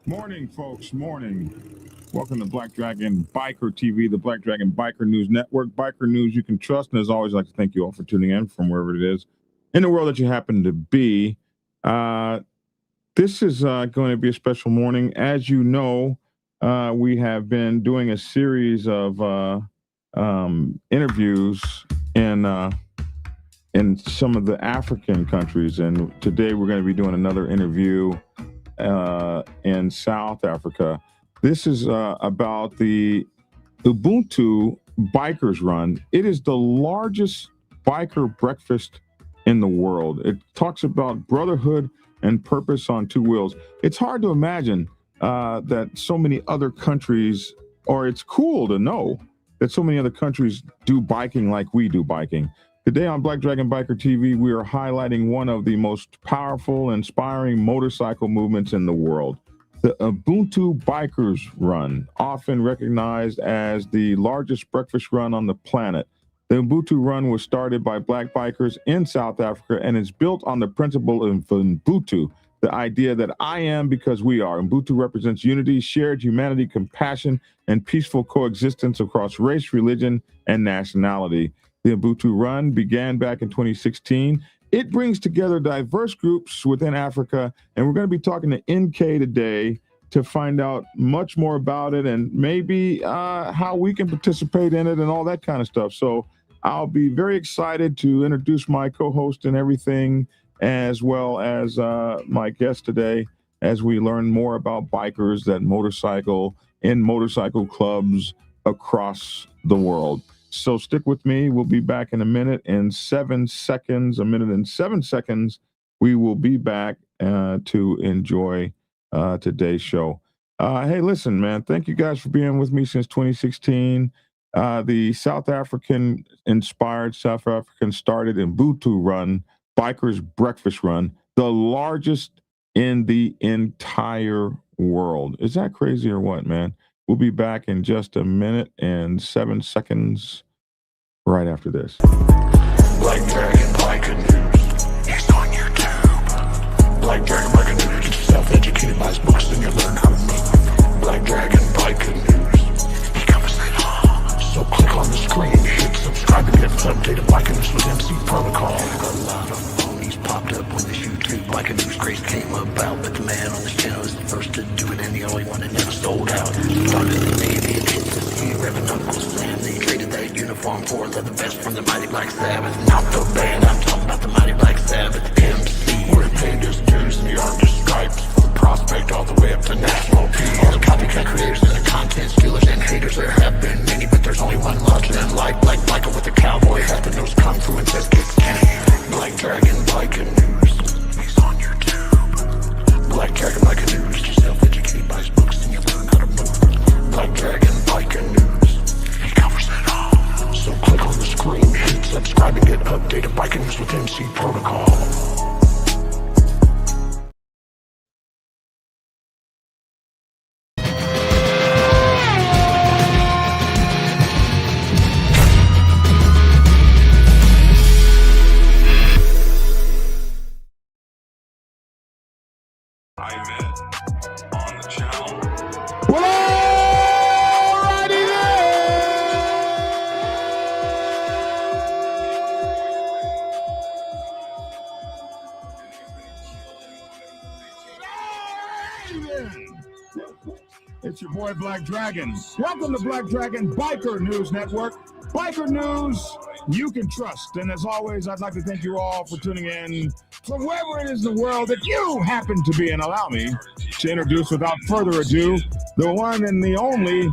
Morning, folks. Morning. Welcome to Black Dragon Biker TV, the Black Dragon Biker News Network. Biker news you can trust. And as always, I'd like to thank you all for tuning in from wherever it is in the world that you happen to be. This is going to be a special morning. As you know, we have been doing a series of interviews in some of the African countries. And today we're going to be doing another interview in South Africa. This is about the Ubuntu Bikers Run. It is the largest biker breakfast in the world. It talks about brotherhood and purpose on two wheels. It's hard to imagine that so many other countries, or it's cool to know that so many other countries do biking like we do biking. Today on Black Dragon Biker TV, we are highlighting one of the most powerful, inspiring motorcycle movements in the world, the Ubuntu Bikers Run, often recognized as the largest breakfast run on the planet. The Ubuntu Run was started by Black bikers in South Africa and is built on the principle of Ubuntu, the idea that I am because we are. Ubuntu represents unity, shared humanity, compassion, and peaceful coexistence across race, religion, and nationality. The Ubuntu Run began back in 2016. It brings together diverse groups within Africa, and we're going to be talking to NK today to find out much more about it and maybe how we can participate in it and all that kind of stuff. So I'll be very excited to introduce my co-host and everything, as well as my guest today, as we learn more about bikers that motorcycle in motorcycle clubs across the world. So stick with me. We'll be back in a minute and 7 seconds. A minute and 7 seconds. We will be back to enjoy today's show. Hey, listen, man. Thank you guys for being with me since 2016. The South African inspired South African started Ubuntu Run, Bikers Breakfast Run, the largest in the entire world. Is that crazy or what, man? We'll be back in just a minute and 7 seconds right after this. Black Dragon Biker News. He's on YouTube. Black Dragon Biker News. Get yourself educated by his books and you'll learn how to move. Black Dragon Biker News. He covers it all. So click on the screen, hit subscribe and get updated biker news with MC Protocol. A lot of phonies popped up when this YouTube biker news craze came about, but the man on this channel is the first to do it and the only one that never sold out. Started in the Navy and hit the sea, revving Uncle Sam. They traded that uniform for leather vest from the mighty Black Sabbath. Not the band, I'm talking about the mighty Black Sabbath. MC, where he paid his dues in the Arctic stripes. From Prospect all the way up to nationality. All the copycat creators and the content stealers and haters, there have been many, but there's only one larger than life. Black biker with a cowboy hat that knows kung fu and says kick Kenny. Black Dragon Biker News. He's on YouTube. Black Dragon Biker News. Yourself educated by his books and you learn how to move. Black Dragon Biker News. He covers it all. So click on the screen, hit subscribe and get updated biker news with MC Protocol. On the channel. Well, alrighty then. It's your boy Black Dragon. Welcome to Black Dragon Biker News Network. Biker news you can trust. And as always, I'd like to thank you all for tuning in from wherever it is in the world that you happen to be. And allow me to introduce, without further ado, the one and the only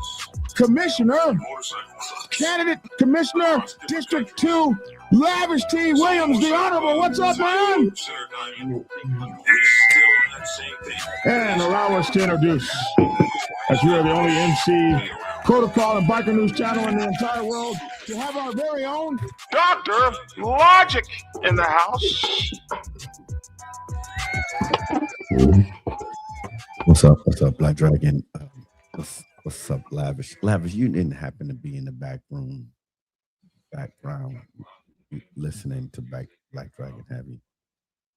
Candidate Commissioner, District 2, Lavish T. Williams, the Honorable. What's up, man? And allow us to introduce, as we are the only MC Protocol and Biker News channel in the entire world, to have our very own Dr. Logic in the house. What's up, Black Dragon? What's up, Lavish? Lavish, you didn't happen to be in the background listening to Black Dragon, have you?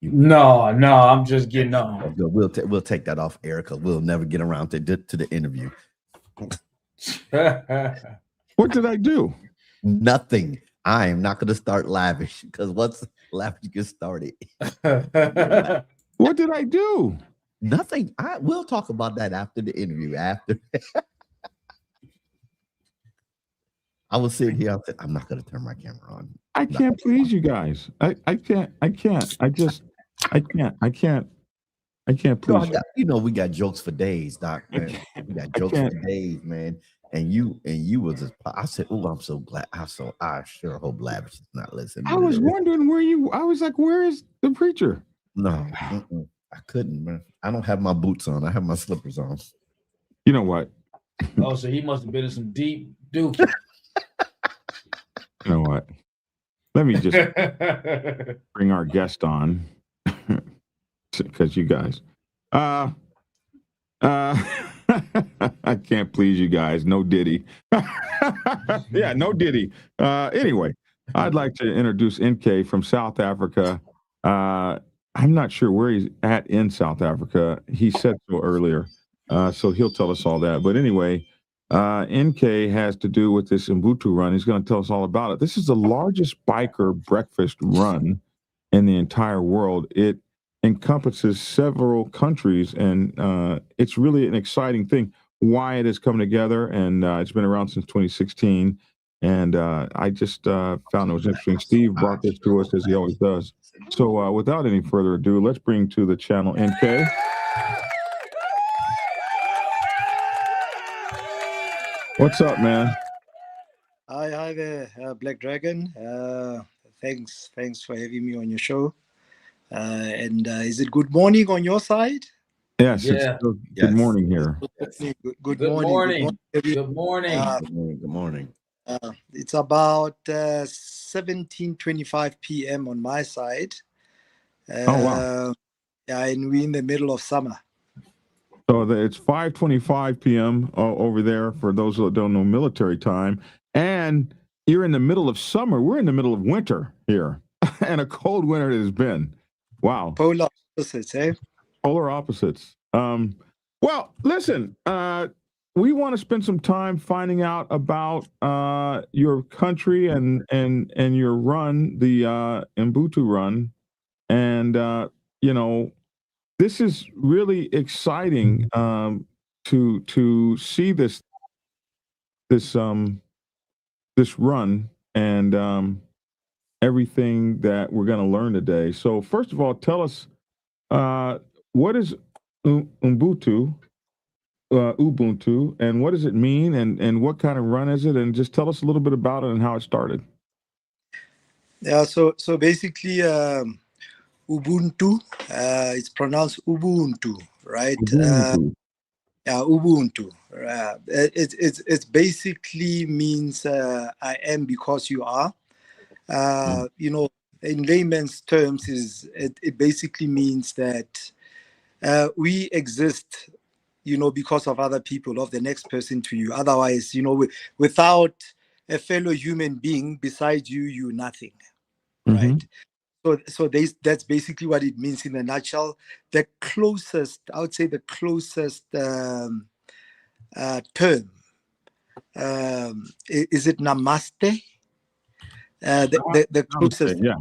No, I'm just getting on. We'll take that off, Erica. We'll never get around to the interview. What did I do? Nothing. I am not going to start lavish because once lavish gets started, what did I do? Nothing. We'll talk about that after the interview. After I was sitting here, I said, I'm not going to turn my camera on. I can't please you guys. I can't. I can't please you. We got jokes for days, Doc. Man. We got jokes for days, man. And you was just, I said, oh, I'm so glad. I sure hope Lavish is not listening. I was wondering I was like, where is the preacher? No, I couldn't, man. I don't have my boots on. I have my slippers on. You know what? Oh, so he must have been in some deep dookie. You know what? Let me just bring our guest on because you guys. I can't please you guys. No Diddy. Yeah, no Diddy. Anyway, I'd like to introduce NK from South Africa. I'm not sure where he's at in South Africa. He said so earlier, so he'll tell us all that. But anyway, NK has to do with this Ubuntu Run. He's going to tell us all about it. This is the largest biker breakfast run in the entire world. It encompasses several countries, and it's really an exciting thing. Why it has come together, and it's been around since 2016. And I just found it was interesting. Steve brought this to us as he always does. So without any further ado, let's bring to the channel NK. What's up, man? Hi there, Black Dragon. Thanks for having me on your show. And is it good morning on your side? Yes, yeah. It's good morning here. Good morning. Good morning. Good morning. It's about 17:25 p.m. on my side. Oh, wow. Yeah, and we're in the middle of summer. So it's 5:25 p.m. Over there for those who don't know military time. And you're in the middle of summer. We're in the middle of winter here. And a cold winter it has been. Wow. Polar opposites, eh? Polar opposites. Well, listen, we want to spend some time finding out about your country and your run, the Ubuntu Run. And, this is really exciting to see this run and everything that we're going to learn today. So first of all, tell us what is Ubuntu, and what does it mean, and what kind of run is it, and just tell us a little bit about it and how it started. Yeah, so basically Ubuntu, it's pronounced Ubuntu, right? Ubuntu. Yeah, Ubuntu. It basically means I am because you are. In layman's terms, it basically means that we exist, because of other people, of the next person to you. Otherwise, without a fellow human being beside you, you're nothing, right? So that's basically what it means in a nutshell. The closest, I would say, term. Is it namaste? The closest. Namaste, yeah.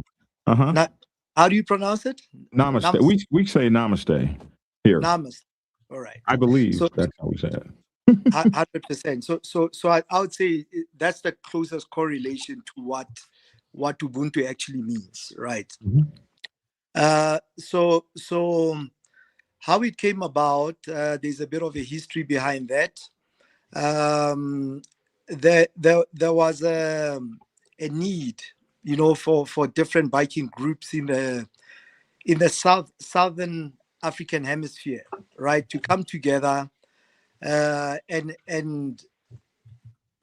How do you pronounce it? Namaste. We say namaste here. Namaste. All right. I believe that's how we say it. 100%. So I would say that's the closest correlation to what Ubuntu actually means, right? So how it came about, there's a bit of a history behind that. There was a need, for different biking groups in the southern African hemisphere, right, to come together and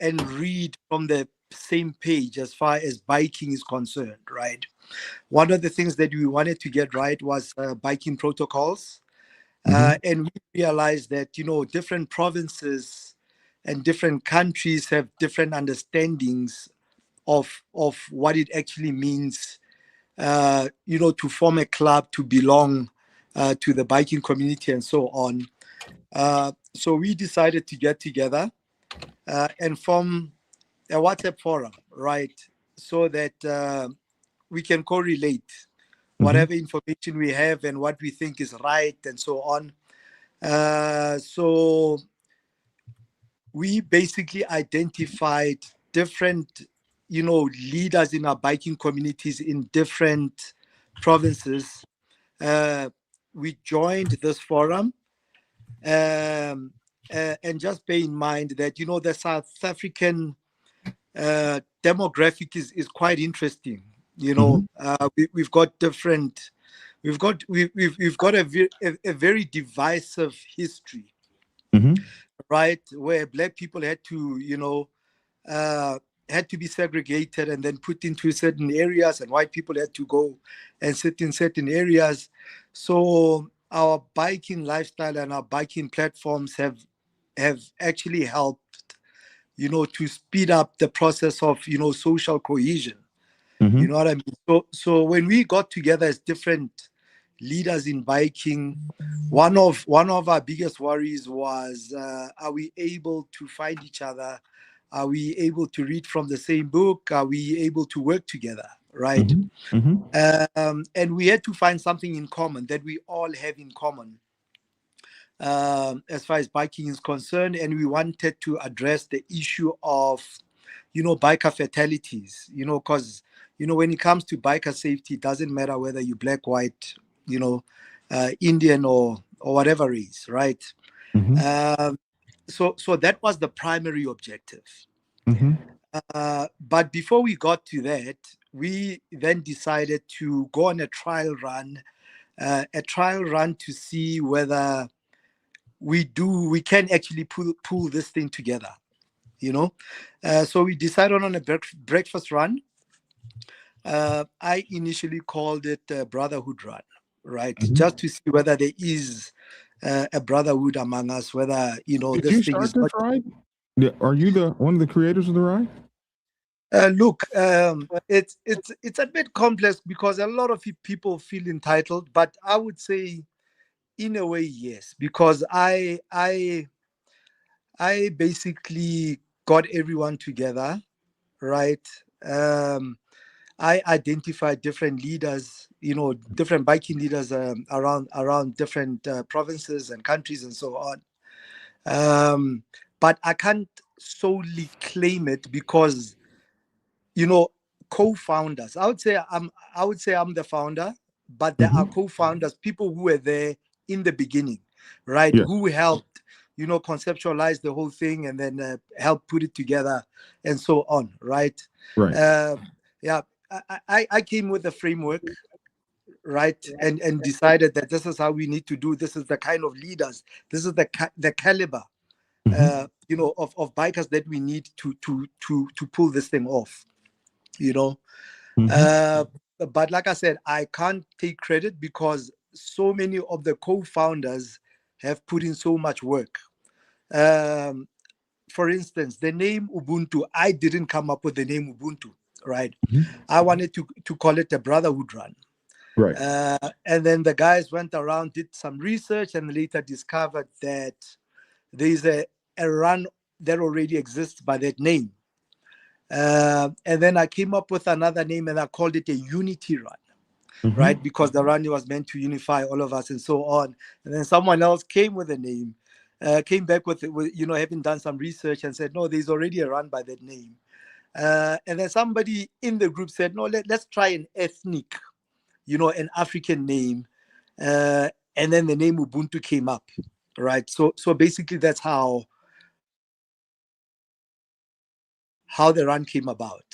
read from the same page as far as biking is concerned, right? One of the things that we wanted to get right was biking protocols, and we realized that different provinces and different countries have different understandings of what it actually means to form a club, to belong to the biking community and so on. So we decided to get together and form a WhatsApp forum, right? So that we can correlate whatever information we have and what we think is right and so on. So we basically identified different, leaders in our biking communities in different provinces. We joined this forum, and just bear in mind that the South African demographic is quite interesting. We've got different. We've got a very divisive history, right? Where Black people had to be segregated and then put into certain areas, and white people had to go and sit in certain areas. So our biking lifestyle and our biking platforms have actually helped, to speed up the process of social cohesion. You know what I mean? So when we got together as different leaders in biking, one of our biggest worries was, are we able to find each other? Are we able to read from the same book? Are we able to work together? Right. And we had to find something in common that we all have in common, as far as biking is concerned. And we wanted to address the issue of, biker fatalities, because, when it comes to biker safety, it doesn't matter whether you're black, white, Indian or whatever race, right? So that was the primary objective. But before we got to that, we then decided to go on a trial run to see whether we can actually pull this thing together, So we decided on a breakfast run. I initially called it a Brotherhood Run, right? Just to see whether there is a brotherhood among us, whether, Did this you thing start is this not. ride? Are you one of the creators of the ride? Look, it's a bit complex because a lot of people feel entitled, but I would say, in a way, yes, because I basically got everyone together, right? I identified different leaders, different biking leaders around different provinces and countries and so on. But I can't solely claim it because, co-founders. I would say I'm the founder, but there are co-founders, people who were there in the beginning, right? Yeah. Who helped, conceptualize the whole thing and then help put it together and so on, right? Right. Yeah. I came with a framework, right, and decided that this is how we need to do. This is the kind of leaders. This is the caliber, of bikers that we need to pull this thing off. But like I said, I can't take credit because so many of the co-founders have put in so much work. For instance, the name Ubuntu, I didn't come up with the name Ubuntu, right? I wanted to call it a Brotherhood Run. Right. And then the guys went around, did some research, and later discovered that there's a run that already exists by that name. And then I came up with another name and I called it a Unity Run, right? Because the run was meant to unify all of us and so on. And then someone else came with a name, came back with having done some research and said, no, there's already a run by that name. And then somebody in the group said, no, let's try an ethnic, an African name. And then the name Ubuntu came up, right? So basically that's how the run came about.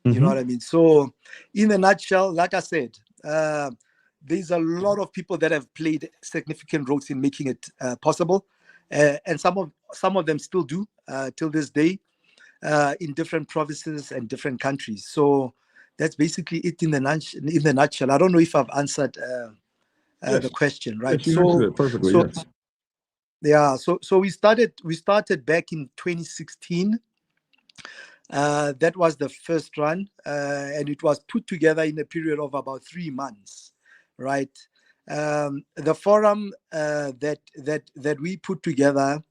You know what I mean? So in a nutshell, like I said, there's a lot of people that have played significant roles in making it possible. And some of them still do till this day in different provinces and different countries. So that's basically it in the nutshell. I don't know if I've answered the question, right? Yes, you answered it perfectly, yes. Yeah. So we started back in 2016. That was the first run, and it was put together in a period of about 3 months, right? The forum that we put together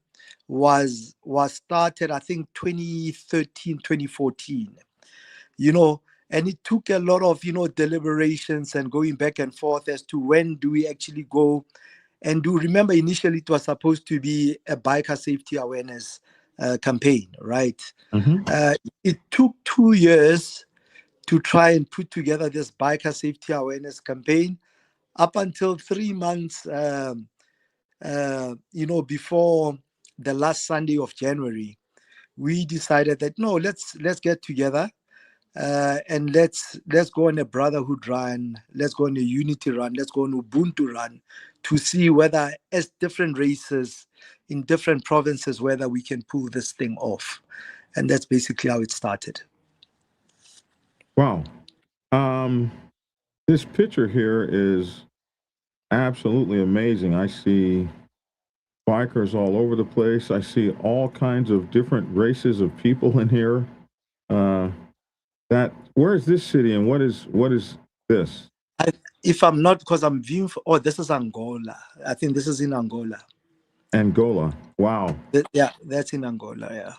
was started, I think, 2013, 2014, and it took a lot of, deliberations and going back and forth as to when do we actually go and do. Remember, initially it was supposed to be a biker safety awareness campaign, right? It took 2 years to try and put together this biker safety awareness campaign, up until 3 months, before the last Sunday of January. We decided that no, let's get together and let's go on a Brotherhood run, let's go on a Unity run, let's go on Ubuntu run, to see whether, as different races in different provinces, whether we can pull this thing off. And that's basically how it started. Wow. This picture here is absolutely amazing. I see bikers all over the place. I see all kinds of different races of people in here. Where is this city and what is this? If I'm not, because I'm viewing for, this is Angola. I think this is in Angola. Angola. Wow. Yeah, that's in Angola, yeah.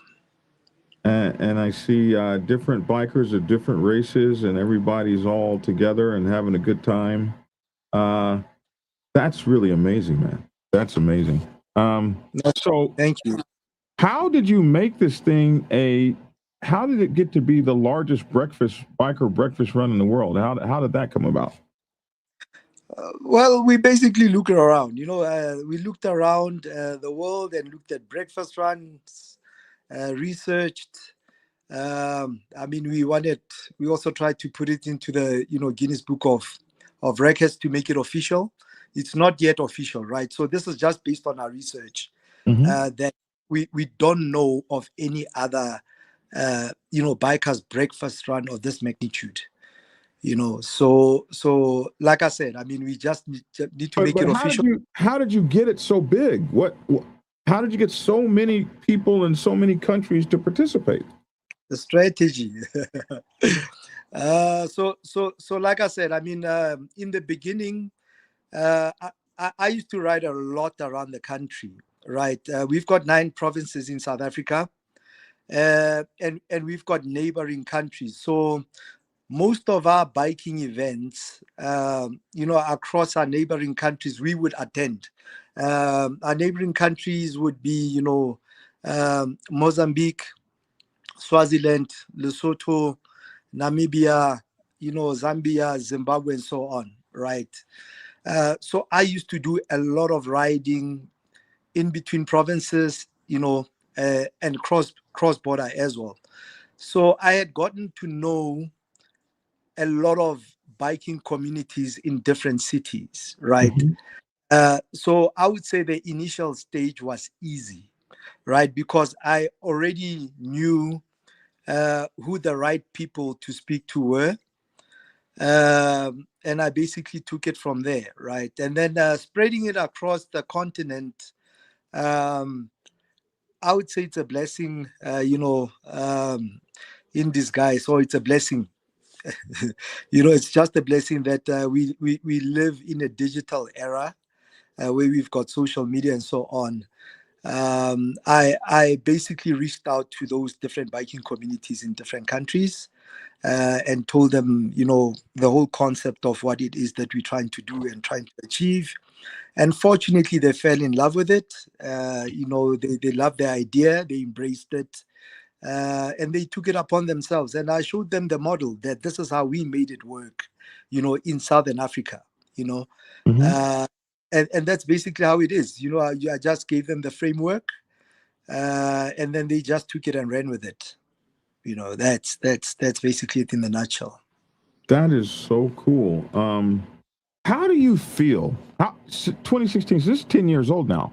And I see different bikers of different races, and everybody's all together and having a good time. That's really amazing, man. That's amazing. So thank you. How did you make this thing how did it get to be the largest biker breakfast run in the world? How did that come about? Well, we basically looked around. We looked around the world and looked at breakfast runs, researched. We also tried to put it into the Guinness Book of Records to make it official. It's not yet official, right? So this is just based on our research, that we don't know of any other bikers breakfast run of this magnitude. So like I said, we just need to make it official. How did you get it so big? How did you get so many people in so many countries to participate? The strategy. So like I said, in the beginning, I used to ride a lot around the country, right? We've got 9 provinces in South Africa, and we've got neighboring countries. So most of our biking events, across our neighboring countries, we would attend. Our neighboring countries would be, Mozambique, Swaziland, Lesotho, Namibia, Zambia, Zimbabwe, and so on, right? So I used to do a lot of riding in between provinces, and cross border as well. So I had gotten to know a lot of biking communities in different cities, right? So I would say the initial stage was easy, right? Because I already knew who the right people to speak to were. And I basically took it from there, right? And then spreading it across the continent, I would say it's a blessing, in disguise. So it's a blessing. It's just a blessing that we live in a digital era where we've got social media and so on. I basically reached out to those different biking communities in different countries and told them, the whole concept of what it is that we're trying to do and trying to achieve. And fortunately, they fell in love with it. They loved the idea, they embraced it, and they took it upon themselves. And I showed them the model that this is how we made it work, in Southern Africa, and that's basically how it is. I just gave them the framework, and then they just took it and ran with it. That's basically it in the nutshell. That is so cool. How do you feel? 2016, so this is 10 years old now.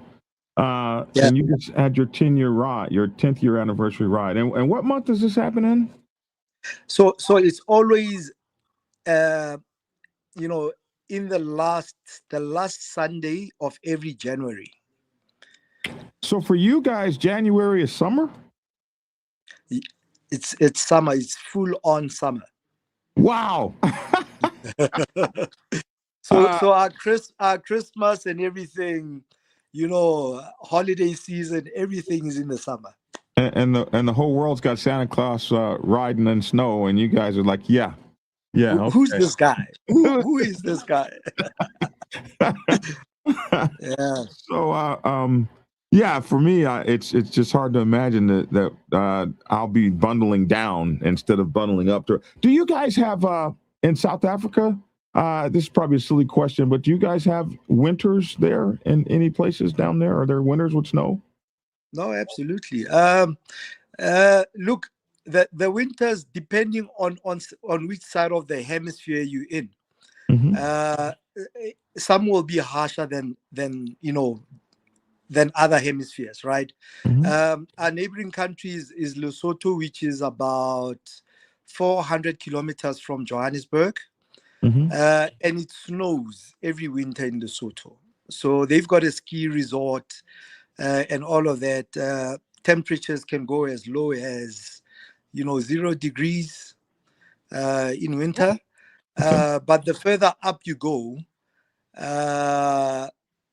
And you just had your 10-year ride, your 10th year anniversary ride. And what month does this happen in? So it's always, in the last Sunday of every January. So for you guys, January is summer? it's summer. It's full on summer. Wow. So our Christmas and everything, holiday season, everything is in the summer. And the whole world's got Santa Claus riding in snow, and you guys are like, yeah. Who's Okay. this guy? Who is this guy? Yeah. So yeah, for me, it's just hard to imagine that I'll be bundling down instead of bundling up. Do you guys have in South Africa? This is probably a silly question, but do you guys have winters there in any places down there? Are there winters with snow? No, absolutely. Look, the winters, depending on which side of the hemisphere you're in, some will be harsher than other hemispheres, right? Our neighboring country is Lesotho, which is about 400 kilometers from Johannesburg, and it snows every winter in Lesotho. So they've got a ski resort and all of that. Temperatures can go as low as 0 degrees in winter, but the further up you go,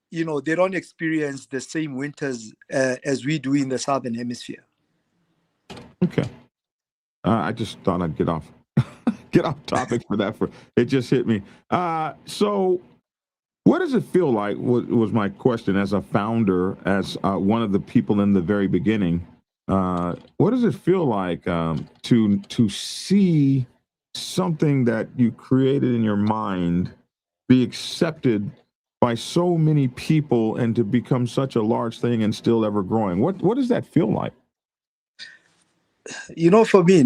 they don't experience the same winters as we do in the southern hemisphere. Okay. I just thought I'd get off topic for that. It just hit me. So what does it feel like, was my question, as a founder, as one of the people in the very beginning? What does it feel like to see something that you created in your mind be accepted by so many people and to become such a large thing and still ever growing? What does that feel like? For me,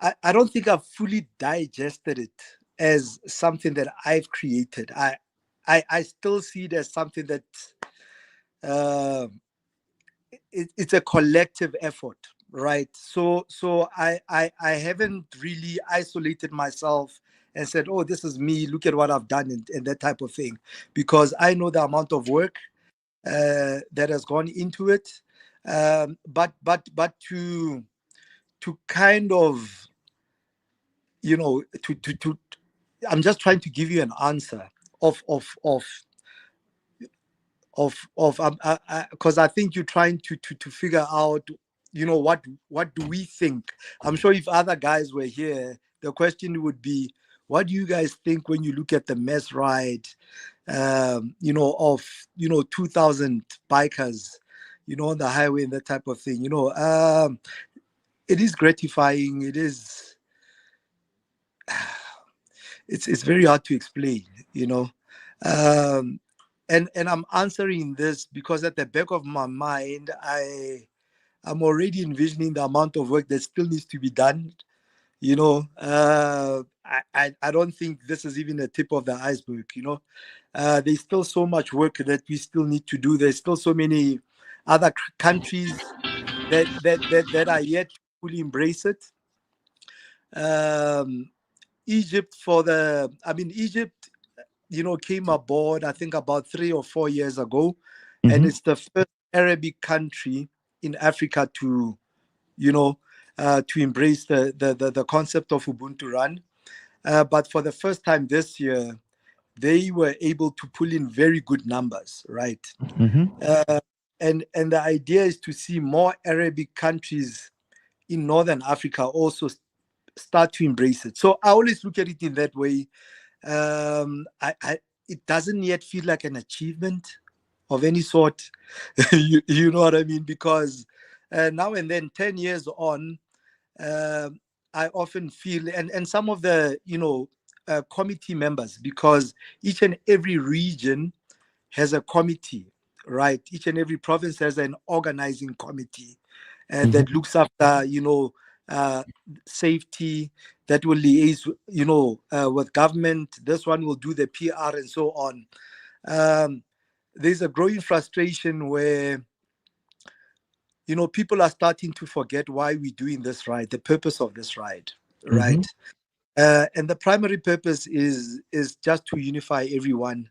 I don't think I've fully digested it as something that I've created. I still see it as something that it's a collective effort, right? So I haven't really isolated myself and said, oh, this is me, look at what I've done, and that type of thing, because I know the amount of work that has gone into it. But to kind of, to I'm just trying to give you an answer because I think you're trying to figure out, what do we think? I'm sure if other guys were here, the question would be, what do you guys think when you look at the mass ride, of 2,000 bikers, on the highway and that type of thing? It is gratifying. It is. It's very hard to explain, and I'm answering this because at the back of my mind, I'm already envisioning the amount of work that still needs to be done. I don't think this is even the tip of the iceberg. There's still so much work that we still need to do. There's still so many other countries that are yet to fully embrace it. Egypt Egypt, came aboard, I think, about 3 or 4 years ago, and it's the first Arabic country in Africa to embrace the concept of Ubuntu Run. But for the first time this year, they were able to pull in very good numbers, right? And the idea is to see more Arabic countries in Northern Africa also start to embrace it. So I always look at it in that way. It doesn't yet feel like an achievement of any sort. you know what I mean? Because now and then, 10 years on, I often feel, and some of the committee members, because each and every region has a committee, right? Each and every province has an organizing committee that looks after safety, that will liaise with government. This one will do the PR and so on. There's a growing frustration where people are starting to forget why we're doing this ride, the purpose of this ride, right? And the primary purpose is just to unify everyone.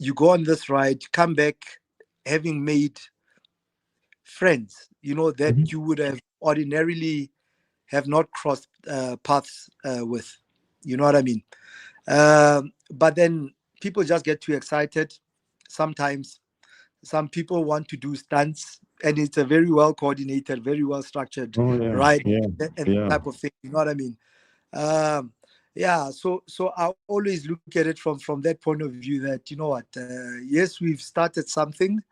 You go on this ride, come back having made friends, that Mhm. you would have ordinarily have not crossed paths with. You know what I mean? But then people just get too excited. Sometimes some people want to do stunts, and it's a very well coordinated, very well structured Oh yeah, ride yeah, and yeah. type of thing. You know what I mean? Yeah. So I always look at it from that point of view. That yes, we've started something,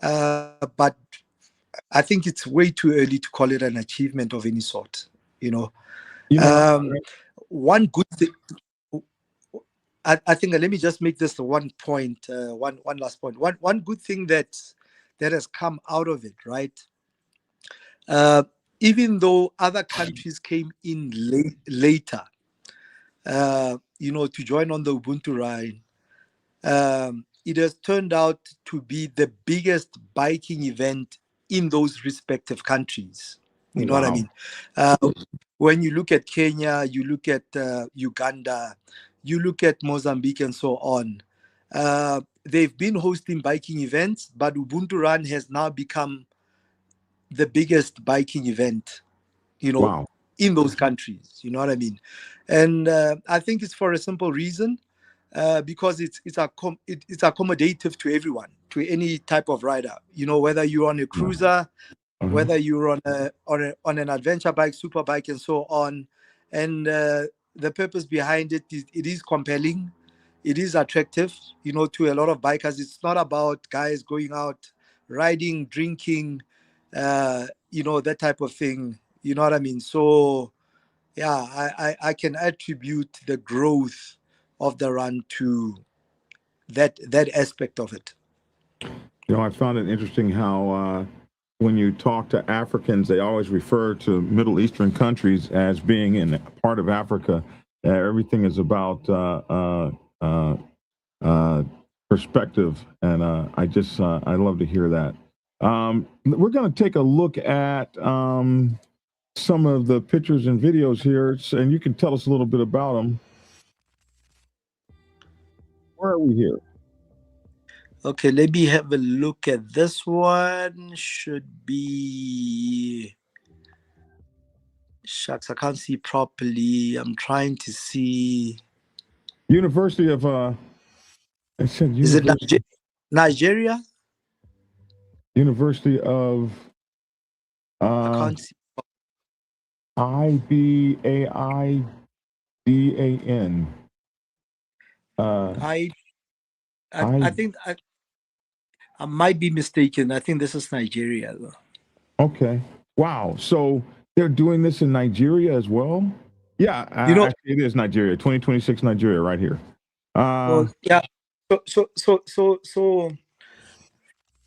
but I think it's way too early to call it an achievement of any sort. You know, One good thing. I think let me just make this the one point, one last point. One good thing that has come out of it, right? Even though other countries came in later, to join on the Ubuntu Run, it has turned out to be the biggest biking event in those respective countries. You know what I Wow. mean? When you look at Kenya, you look at Uganda, you look at Mozambique and so on, they've been hosting biking events, but Ubuntu Run has now become the biggest biking event, Wow. in those countries. You know what I mean? And I think it's for a simple reason, because it's accommodative to everyone, to any type of rider. Whether you're on a cruiser, whether you're on an adventure bike, super bike, and so on. And the purpose behind it is it is compelling, it is attractive, to a lot of bikers. It's not about guys going out riding, drinking, that type of thing. You know what I mean? So yeah, I can attribute the growth of the run to that aspect of it. I found it interesting how when you talk to Africans, they always refer to Middle Eastern countries as being in part of Africa. Everything is about perspective, and I love to hear that. We're going to take a look at some of the pictures and videos here, and you can tell us a little bit about them. Where are we here? Okay, let me have a look at this one. Should be... Shucks, I can't see properly. I'm trying to see. University of... I said Is it University. Nigeria? University of... I can't see. Ibaidan. I think I might be mistaken. I think this is Nigeria, though. Okay. Wow. So they're doing this in Nigeria as well? Yeah, actually, it is Nigeria. 2026 Nigeria, right here. Well, yeah. So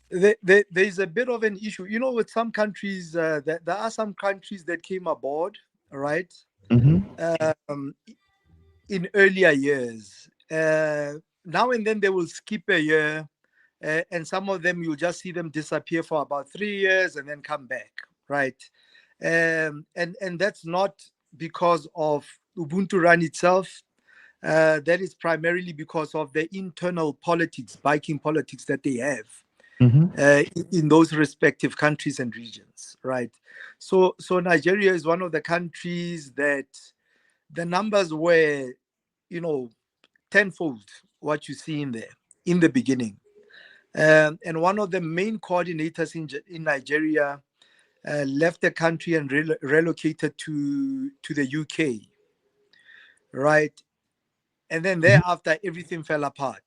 there's a bit of an issue. With some countries, there are some countries that came aboard, right? Mm-hmm. In earlier years. Now and then they will skip a year, and some of them you'll just see them disappear for about 3 years and then come back, right? And that's not because of Ubuntu Run itself. That is primarily because of the internal politics, biking politics that they have in those respective countries and regions, right? So Nigeria is one of the countries that the numbers were, tenfold what you see in there in the beginning. And one of the main coordinators in Nigeria left the country and relocated to the UK, right? And then thereafter, everything fell apart,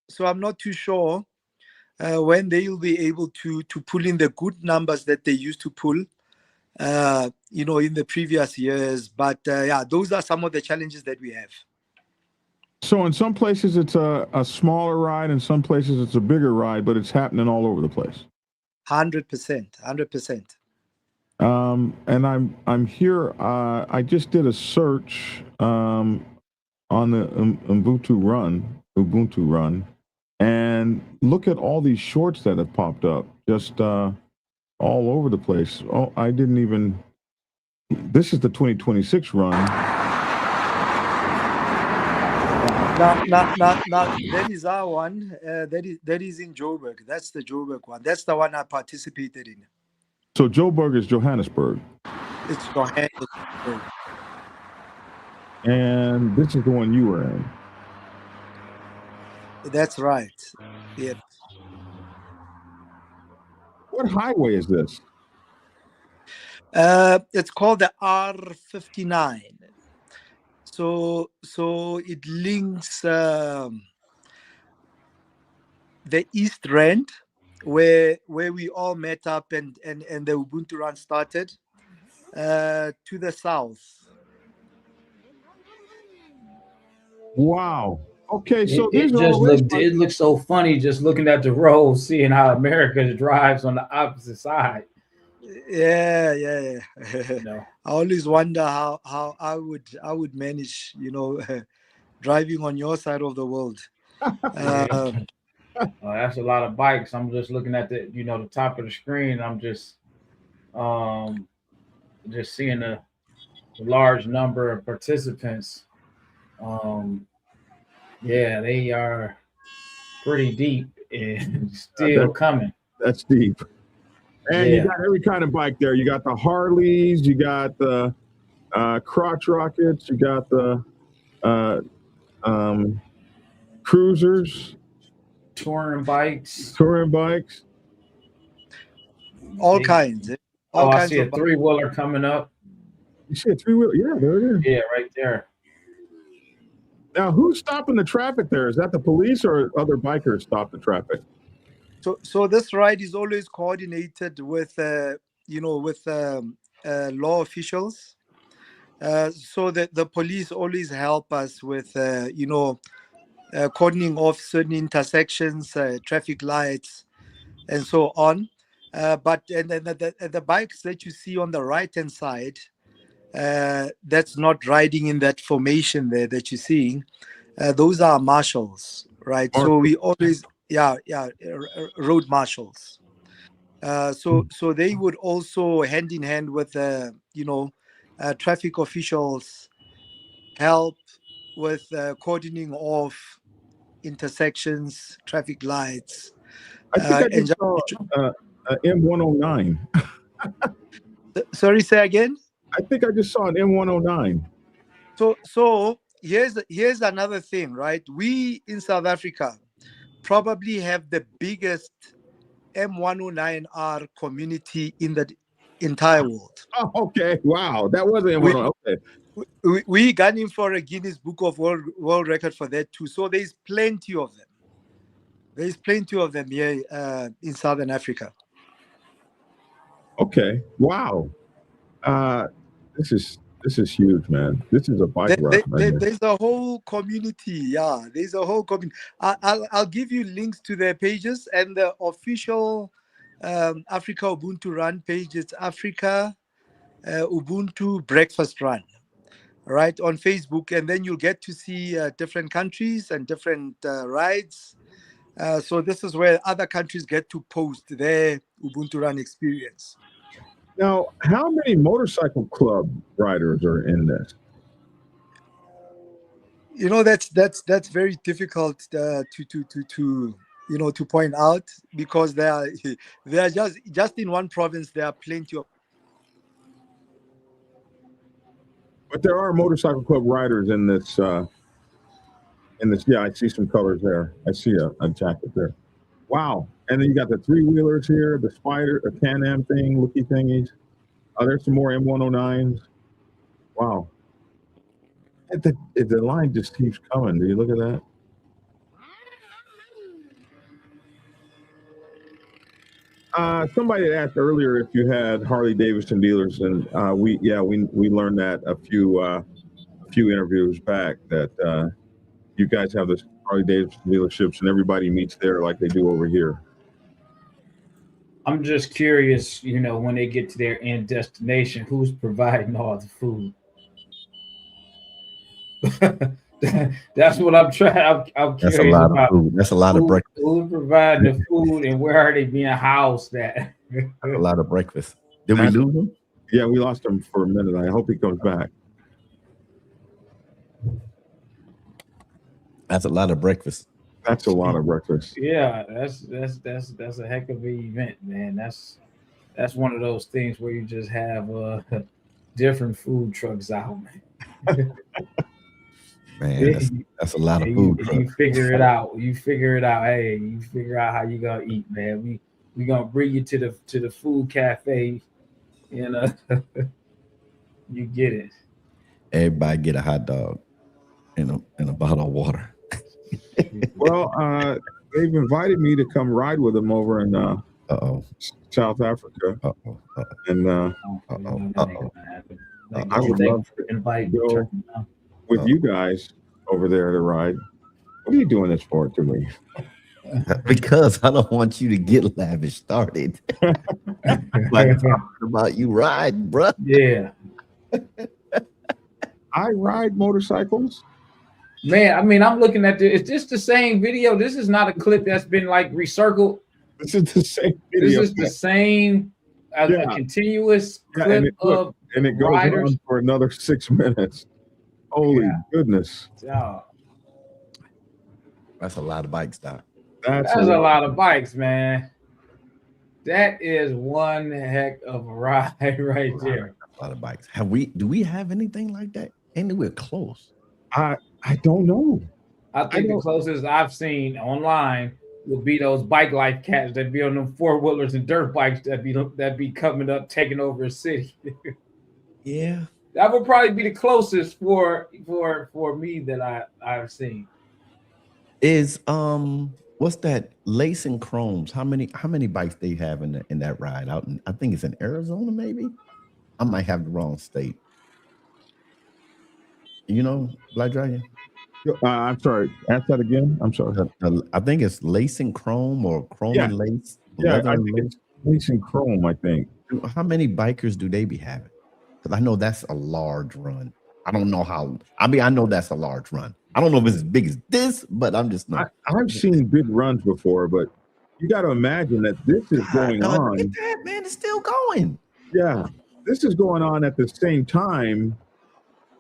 So I'm not too sure when they will be able to pull in the good numbers that they used to pull, in the previous years. But yeah, those are some of the challenges that we have. So in some places it's a smaller ride, in some places it's a bigger ride, but it's happening all over the place. 100%. And I'm here. I just did a search on the Ubuntu Run, and look at all these shorts that have popped up, just all over the place. Oh, I didn't even. This is the 2026 run. Now, that is our one. That is in Joburg. That's the Joburg one. That's the one I participated in. So Joburg is Johannesburg. It's Johannesburg. And this is the one you were in. That's right. Yeah. What highway is this? It's called the R59. So it links the East Rand, where we all met up and the Ubuntu Run started, to the south. Wow. Okay, so it looks so funny just looking at the road, seeing how America drives on the opposite side. Yeah. No. I always wonder how I would manage, driving on your side of the world. That's a lot of bikes. I'm just looking at the top of the screen. I'm just seeing the large number of participants. Yeah, they are pretty deep and still coming. That's deep. And Yeah. you got every kind of bike there. You got the Harleys, you got the crotch rockets, you got the cruisers, touring bikes, all kinds. I see a three-wheeler coming up. You see a three-wheeler? Yeah, there it is. Yeah, right there. Now, who's stopping the traffic there? Is that the police or other bikers stop the traffic? So this ride is always coordinated with law officials. So the police always help us with cordoning off certain intersections, traffic lights, and so on. But the bikes that you see on the right-hand side, that's not riding in that formation there that you're seeing. Those are marshals, right? So we always, road marshals. So they would also hand in hand with traffic officials help with cordoning off intersections, traffic lights. I think I just saw M109. Sorry, say again? I think I just saw an M109. So here's another thing, right? We in South Africa probably have the biggest M109R community in the entire world. Oh, okay. Wow. That wasn't M109. Okay. We got in for a Guinness Book of World Record for that too. So there's plenty of them. There's plenty of them here in Southern Africa. Okay. Wow. This is huge, man. This is a bike ride. There's a whole community. Yeah, there's a whole community. I'll give you links to their pages and the official Africa Ubuntu Run page. It's Africa Ubuntu Breakfast Run, right, on Facebook, and then you'll get to see different countries and different rides. So this is where other countries get to post their Ubuntu Run experience. Now, how many motorcycle club riders are in this? That's very difficult to point out, because they are just in one province. There are plenty of. But there are motorcycle club riders in this. Yeah, I see some colors there. I see a jacket there. Wow. And then you got the three-wheelers here, the Spider, a Can-Am thing, looky thingies. There's some more M109s. Wow. The line just keeps coming. Do you look at that? Somebody had asked earlier if you had Harley Davidson dealers, and we learned that a few interviews back that you guys have this Harley Davidson dealerships and everybody meets there like they do over here. I'm just curious, when they get to their end destination, who's providing all the food? That's what I'm trying. I'm curious. That's a lot about of food. That's a lot of breakfast. Who's providing the food, and where are they being housed at? That's a lot of breakfast. Did we lose him? Yeah, we lost him for a minute. I hope he comes back. That's a lot of breakfast. That's a lot of breakfast. Yeah, that's a heck of an event, man. That's one of those things where you just have different food trucks out, man. Man, that's a lot of And food. you figure it out. You figure it out. Hey, you figure out how you gonna eat, man. We gonna bring you to the food cafe, you know. You get it. Everybody get a hot dog and a bottle of water. Well, they've invited me to come ride with them over in South Africa, and I would love to invite go with you guys over there to ride. What are you doing this for to me? Because I don't want you to get lavish started. By talking about you riding, bro. Yeah. I ride motorcycles. Man, I mean, I'm looking at this. Is this the same video? This is not a clip that's been like recircled. This is the same video. This is the same a continuous clip and it goes riders on for another 6 minutes. Holy goodness. That's a lot of bikes, Doc. That's a lot of bikes, man. That is one heck of a ride right there. A lot of bikes. Do we have anything like that? Anywhere close? I don't know. I think the closest I've seen online would be those bike life cats that be on them 4-wheelers and dirt bikes that be coming up taking over a city. Yeah. That would probably be the closest for me that I've seen. Is what's that? Lace and Chromes. How many bikes they have in that ride out in, I think it's in Arizona, maybe? I might have the wrong state. You know, Black Dragon? I'm sorry. Ask that again. I'm sorry. I think it's Lace and Chrome or Chrome and Lace. Yeah, I think it's Lace and Chrome, I think. How many bikers do they be having? Because I know that's a large run. I don't know how. I mean, I know that's a large run. I don't know if it's as big as this, but I'm just not. I've seen big runs before, but you got to imagine that this is going on. Look at that, man, it's still going. Yeah, this is going on at the same time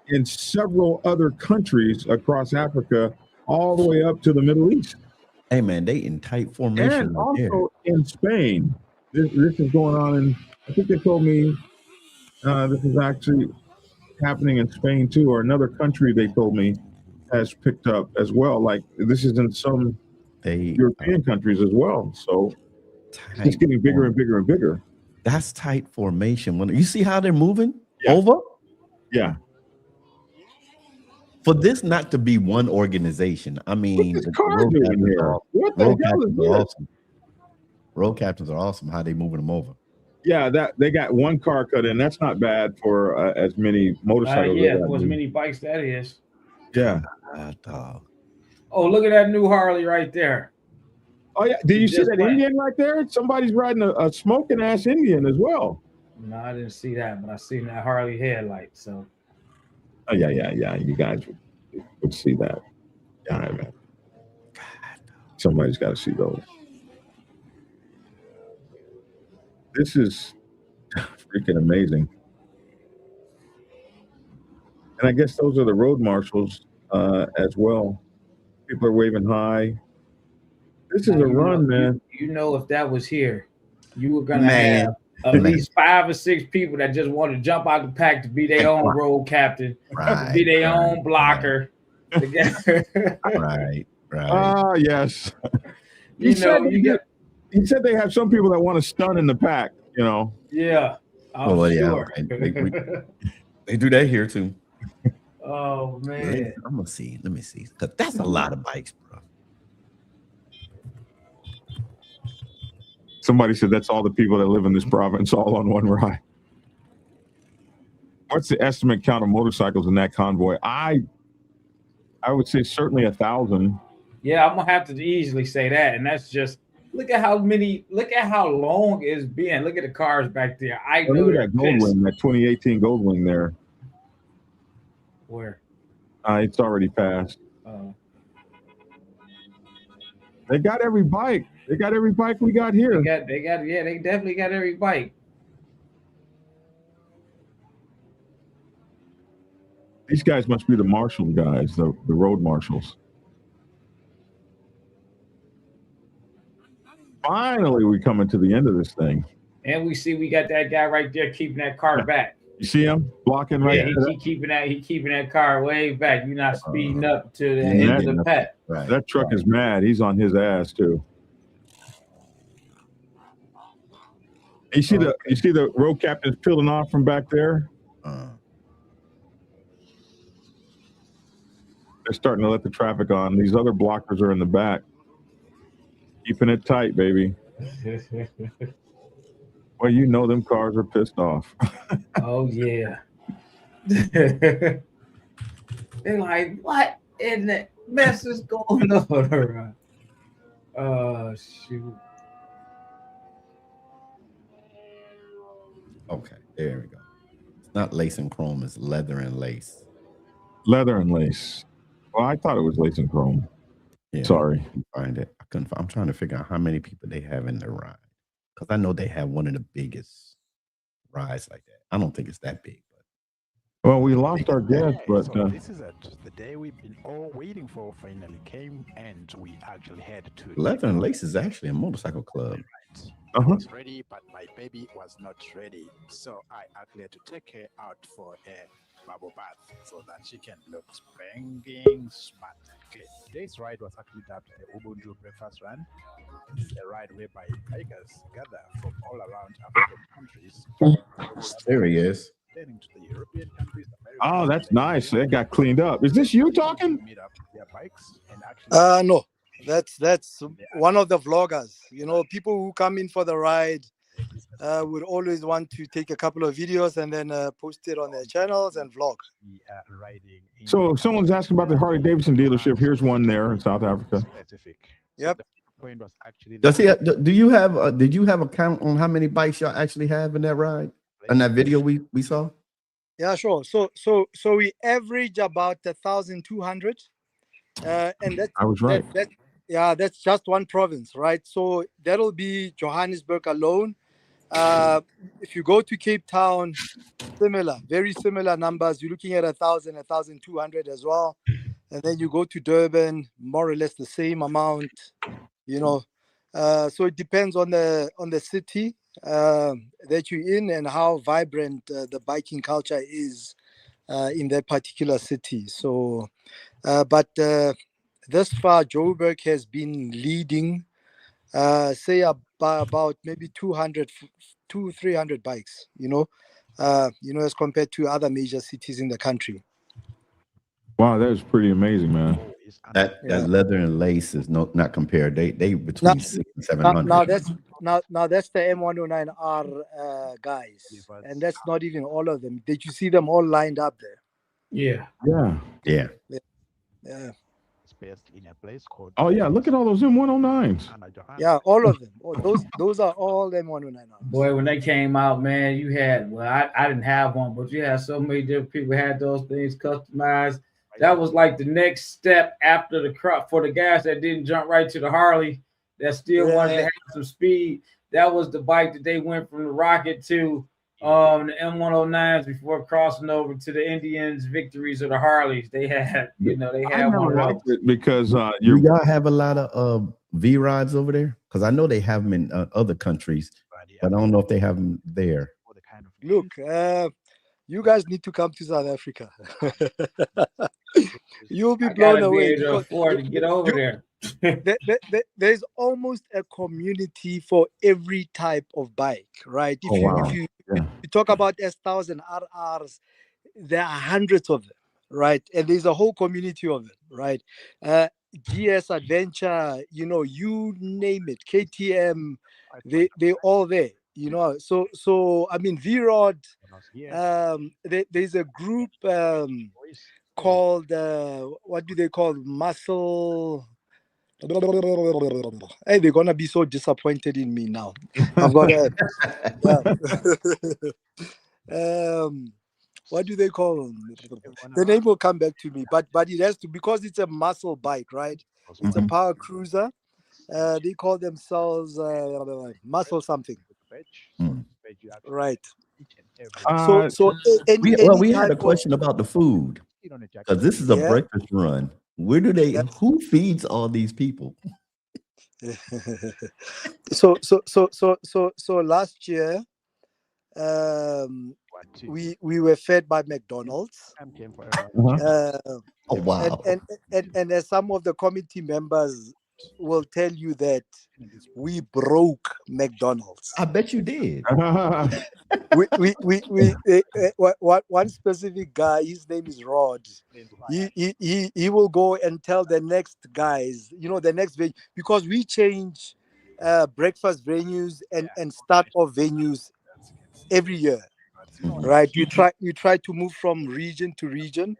in several other countries across Africa, all the way up to the Middle East. Hey, man, they in tight formation. And also in Spain. This is going on in, I think they told me this is actually happening in Spain too, or another country they told me has picked up as well. Like this is in some European countries as well. So it's getting bigger and bigger and bigger. That's tight formation. When you see how they're moving over? Yeah. For this not to be one organization, I mean, what the hell is this? Awesome. Road captains are awesome. How they moving them over? Yeah, that they got one car cut in. That's not bad for as many motorcycles. For as many bikes that is. Yeah. Oh, look at that new Harley right there. Oh yeah, did you see that Indian right there? Somebody's riding a smoking ass Indian as well. No, I didn't see that, but I seen that Harley headlight. So. Oh yeah. You guys would see that. Yeah, man. Somebody's got to see those. This is freaking amazing. And I guess those are the road marshals as well. People are waving hi. This is a run, man. You know, if that was here, you were gonna have at least 5 or 6 people that just want to jump out the pack to be their own road captain, be their own blocker. Right. Ah, yes. He said they have some people that want to stun in the pack, you know. Yeah. Sure. They do that here too. Oh man. I'm gonna see. Let me see. Because that's a lot of bikes, bro. Somebody said that's all the people that live in this province all on one ride. What's the estimate count of motorcycles in that convoy? I would say certainly 1,000. Yeah, I'm gonna have to easily say that, and that's just look at how long it's been. Look at the cars back there. Look at that Goldwing, that 2018 Goldwing there. Where? It's already passed. They got every bike. They got every bike we got here. They definitely got every bike. These guys must be the marshal guys, the road marshals. Finally, we're coming to the end of this thing. And we got that guy right there keeping that car back. You see him blocking right Yeah, there? he keeping that car way back. You're not speeding up to the Yeah, end of the pack. Right. That truck is mad. He's on his ass too. You see the road captains peeling off from back there? They're starting to let the traffic on. These other blockers are in the back. Keeping it tight, baby. Well, you know them cars are pissed off. Oh yeah. They're like, what in the mess is going on? Oh shoot. Okay, there we go. It's not lace and chrome, it's leather and lace. Leather and lace. Well, I thought it was lace and chrome. Yeah, Sorry. I couldn't find it. I'm trying to figure out how many people they have in their ride. Because I know they have one of the biggest rides like that. I don't think it's that big, but Well, we lost our guest, but so this is the day we've been all waiting for finally came, and we actually had to. Leather and Lace is actually a motorcycle club. I was ready, but my baby was not ready, so I actually had to take her out for a bubble bath so that she can look spanking smart. Okay, today's ride was actually dubbed the Ubuntu Bikers Run. It's a ride whereby bikers gather from all around African countries. There he is. Heading to the European countries. oh, that's nice. That got cleaned up. Is this you talking? Meet up their bikes and actually. No, that's one of the vloggers. You know, people who come in for the ride would always want to take a couple of videos and then post it on their channels and vlog. So if someone's asking about the Harley Davidson dealership, here's one there in South Africa. Yep. Does he? Do you have? Did you have a count on how many bikes y'all actually have in that ride? In that video we saw? Yeah, sure. So we average about 1,200, and that's I was right. That's just one province, right? So that'll be Johannesburg alone. If you go to Cape Town, very similar numbers. You're looking at 1,000, 1,200 as well, and then you go to Durban, more or less the same amount. You know, so it depends on the city that you're in and how vibrant the biking culture is in that particular city. So, but thus far, Joburg has been leading, say about maybe 200-300 bikes. You know, as compared to other major cities in the country. Wow, that is pretty amazing, man. That leather and lace is not compared. They between 600 and 700. Now that's the M109R guys, and that's not even all of them. Did you see them all lined up there? Yeah. Yeah. In a place called. Oh yeah, look at all those M109s. Yeah, all of them. Oh, those are all M109R. Boy, when they came out, man, you had I didn't have one, but you had so many different people had those things customized. That was like the next step after the crop for the guys that didn't jump right to the Harley that still wanted to have some speed. That was the bike that they went from the Rocket to the M109s before crossing over to the Indians, Victories, or the Harleys. They had, they had one of those. Because do y'all have a lot of V rides over there? Because I know they have them in other countries, but I don't know if they have them there. Look, you guys need to come to South Africa. You'll be blown away. To afford to get over there. There's almost a community for every type of bike, right? If you talk about S1000 RRs, there are hundreds of them, right? And there's a whole community of them, right? GS Adventure, you name it, KTM, they're all there, So I mean, V-Rod, there's a group called what do they call muscle? Hey, they're gonna be so disappointed in me now. I've got what do they call them? The name will come back to me, but it has to, because it's a muscle bike, right? It's a power cruiser. They call themselves muscle something, right? So we had a question about the food, because this is a breakfast run. Who feeds all these people? So last year, we were fed by McDonald's. Oh wow! And as some of the committee members will tell you that we broke McDonald's. I bet you did. One specific guy, his name is Rod. He will go and tell the next guys, the next venue, because we change breakfast venues and start off venues every year, right? We try to move from region to region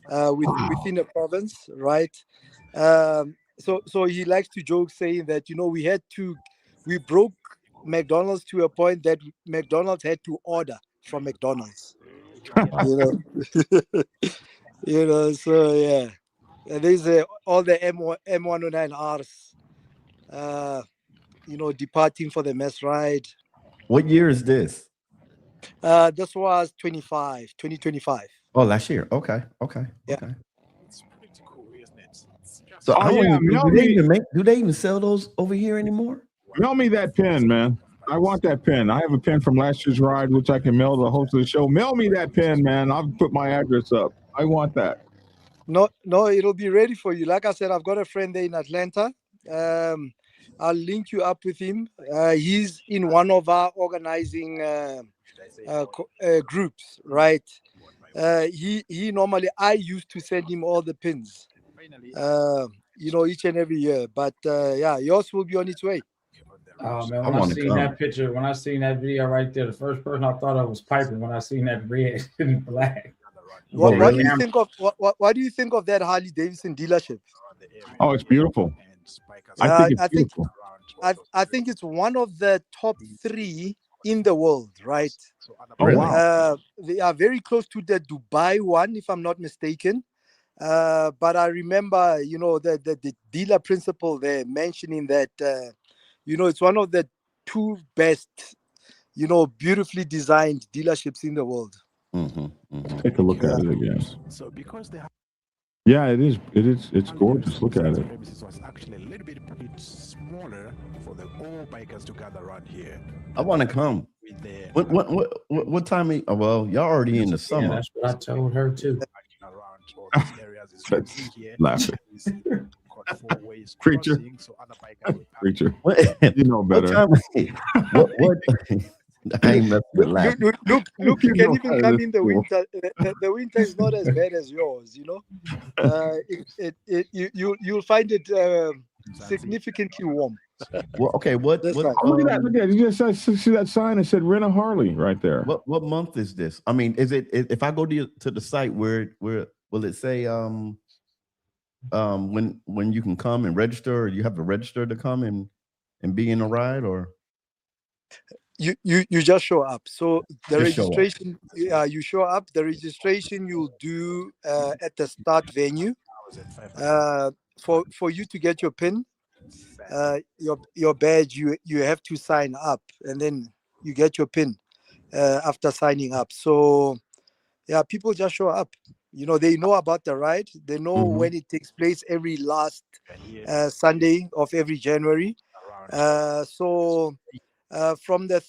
within a province, right? So he likes to joke saying that we broke McDonald's to a point that McDonald's had to order from McDonald's. So yeah. And there's all the M109Rs departing for the mass ride. What year is this? This was 2025. Oh, last year. Okay. Yeah. Okay. It's pretty cool, isn't it? It's just So yeah, do they even sell those over here anymore? Mail me that pen, man. I want that pen. I have a pen from last year's ride, which I can mail to the host of the show. Mail me that pen, man. I'll put my address up. I want that. No, it'll be ready for you. Like I said, I've got a friend there in Atlanta. I'll link you up with him. He's in one of our organizing groups, right? He normally, I used to send him all the pins, each and every year. But yeah, yours will be on its way. Oh man, when I seen that picture, when I seen that video right there, the first person I thought of was Piper when I seen that red and black. What do you think of what do you think of that Harley Davidson dealership? Oh, it's beautiful. I think it's one of the top 3 in the world, right? Oh wow. They are very close to the Dubai one, if I'm not mistaken. But I remember, the dealer principal there mentioning that, it's one of the 2 best, beautifully designed dealerships in the world. Take a look at it again. So because they have it is. It's gorgeous. Look at it. Premises was actually a little bit smaller for the all bikers to gather around here. I want to come. What time? Well, y'all already in the summer. Yeah, that's what I told her too. Around all these areas is here. Laughing. Four-ways Preacher. crossing, so other bikers will Preacher. What, You know better. what I ain't messing with laughing. Look, you can even come in the winter. The winter is not as bad as yours, you'll find it significantly warm. Well, okay, what Look at that! Look at it. You just see that sign that said "Rent a Harley" right there. What month is this? I mean, is it if I go to the site where will it say when you can come and register, or you have to register to come and be in a ride, or you just show up. So the registration, you show up. The registration you'll do at the start venue. For you to get your pin, your badge, you have to sign up, and then you get your pin after signing up. So yeah, people just show up. They know about the ride. They know when it takes place every last Sunday of every January. So from the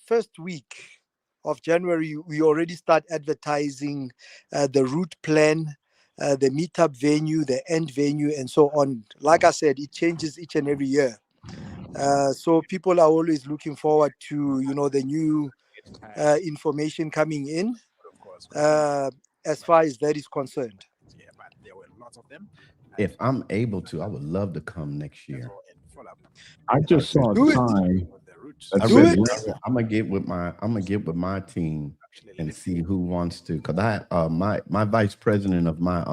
first week of January, we already start advertising the route plan, the meetup venue, the end venue, and so on. Like I said, it changes each and every year. So people are always looking forward to, the new information coming in as far as that is concerned. Yeah, but there were lots of them. if I'm able to, I would love to come next year. I just saw a sign. I'm gonna get with my team and see who wants to. Cause my vice president of my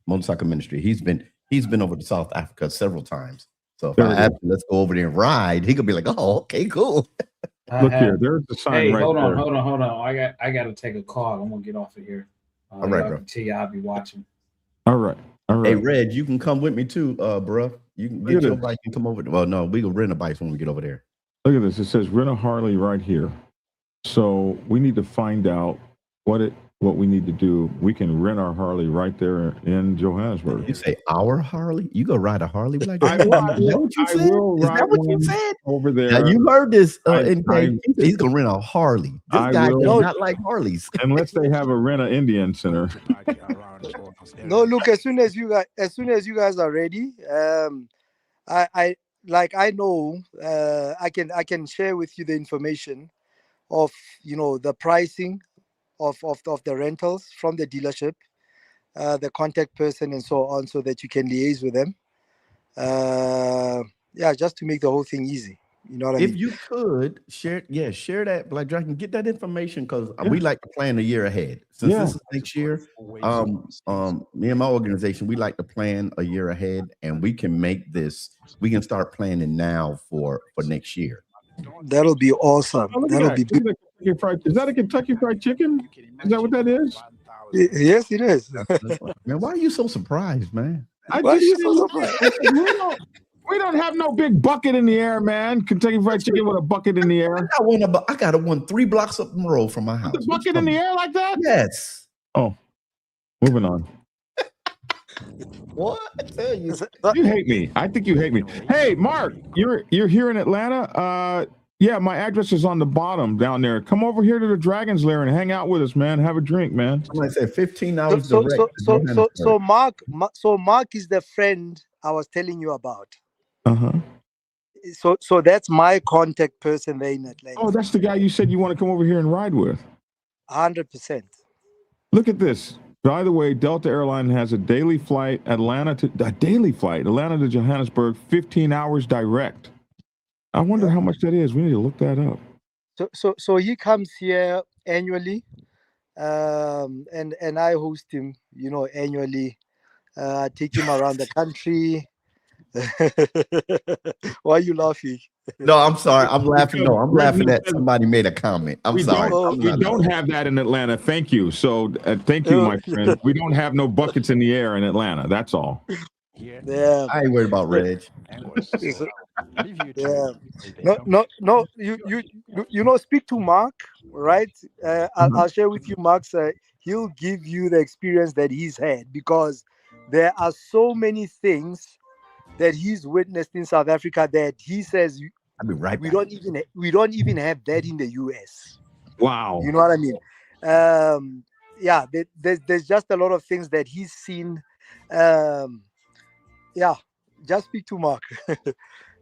motorcycle ministry, he's been over to South Africa several times. So if I ask him, let's go over there and ride, he could be like, oh, okay, cool. Look here, there's the sign. Hey, right hold on, there. hold on. I got to take a call. I'm gonna get off of here. All right, bro. Tell you, I'll be watching. All right. Hey, Red, you can come with me too, bro. You can get your bike and come over. Well, no, we can rent a bike when we get over there. Look at this. It says rent a Harley right here. So we need to find out what it what we need to do. We can rent our Harley right there in Johannesburg. You say our Harley? You go ride a Harley, Black I Dragon? will, Is that what you I said? will Is ride that what you one said? over there. Now you heard this, I- NK. He's gonna rent a Harley. This I guy will. does No. not like Harleys. Unless they have a rent a Indian center. to party around all those No, areas. look, as soon as you guys are ready, I know, I can share with you the information of, you know, the pricing of the rentals from the dealership, the contact person and so on, so that you can liaise with them. Yeah, just to make the whole thing easy. You know what I If mean? you could share that, Black Dragon, get that information, because we like to plan a year ahead. Since this is next year, me and my organization, we like to plan a year ahead, and we can start planning now for next year. That'll be awesome. Oh, look at That'll that. be Look at that Kentucky Fried- Is that a Kentucky Fried Chicken? Is that what that is? yes, it is. Man, why are you so surprised, man? I Why are just you so surprised? we don't have no big bucket in the air, man. Kentucky Fried Chicken with a bucket in the air. I got one 3 blocks up the road from my house. The bucket in the air like that? Yes. Oh, moving on. What? I tell you. You hate me. I think you hate me. Hey, Mark, you're here in Atlanta. Yeah, my address is on the bottom down there. Come over here to the Dragon's Lair and hang out with us, man. Have a drink, man. Somebody said 15 hours So, direct. so Mark is the friend I was telling you about. Uh-huh. So that's my contact person there in Atlanta. Oh, that's the guy you said you want to come over here and ride with. 100%. Look at this. By the way, Delta Airline has a daily flight, Atlanta to Johannesburg, 15 hours direct. I wonder how much that is. We need to look that up. So he comes here annually, and I host him, you know, annually. I take him around the country. Why are you laughing? No, I'm sorry. I'm laughing. No, I'm laughing that somebody made a comment. I'm sorry. We don't have that in Atlanta. Thank you. So thank you, my friend. We don't have no buckets in the air in Atlanta. That's all. Yeah. I ain't worried about Reg. Yeah. No. You know, speak to Mark, right? I'll share with you, Mark's. He'll give you the experience that he's had, because there are so many things that he's witnessed in South Africa that he says I'll be right we back. don't even have that in the US. Wow. You know what I mean? Yeah, there's just a lot of things that he's seen. Yeah, just speak to Mark.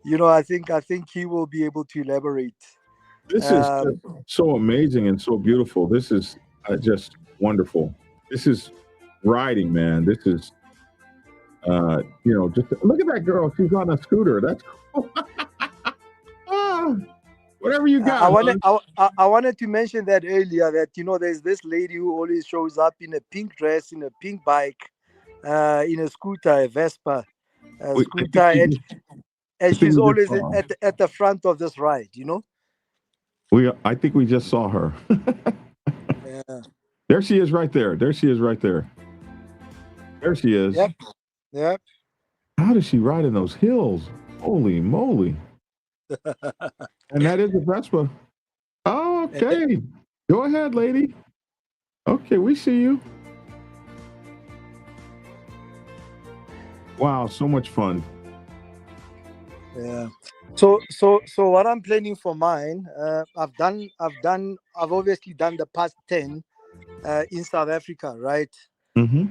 You know, I think he will be able to elaborate. This is so amazing and so beautiful. This is just wonderful. This is riding, man. This is, you know, just look at that girl. She's on a scooter. That's cool. Whatever you got. I wanted to mention that earlier, that, you know, there's this lady who always shows up in a pink dress, in a pink bike, in a scooter, a Vespa scooter, and she's always at the front of this ride, you know. I think we just saw her. Yeah. There she is right there. There she is right there. There she is. Yep. How does she ride in those hills? Holy moly. And that is a Vespa. Oh, okay. Go ahead, lady. Okay, we see you. Wow, so much fun. Yeah. So what I'm planning for mine, I've obviously done the past 10 in South Africa, right? Mm-hmm.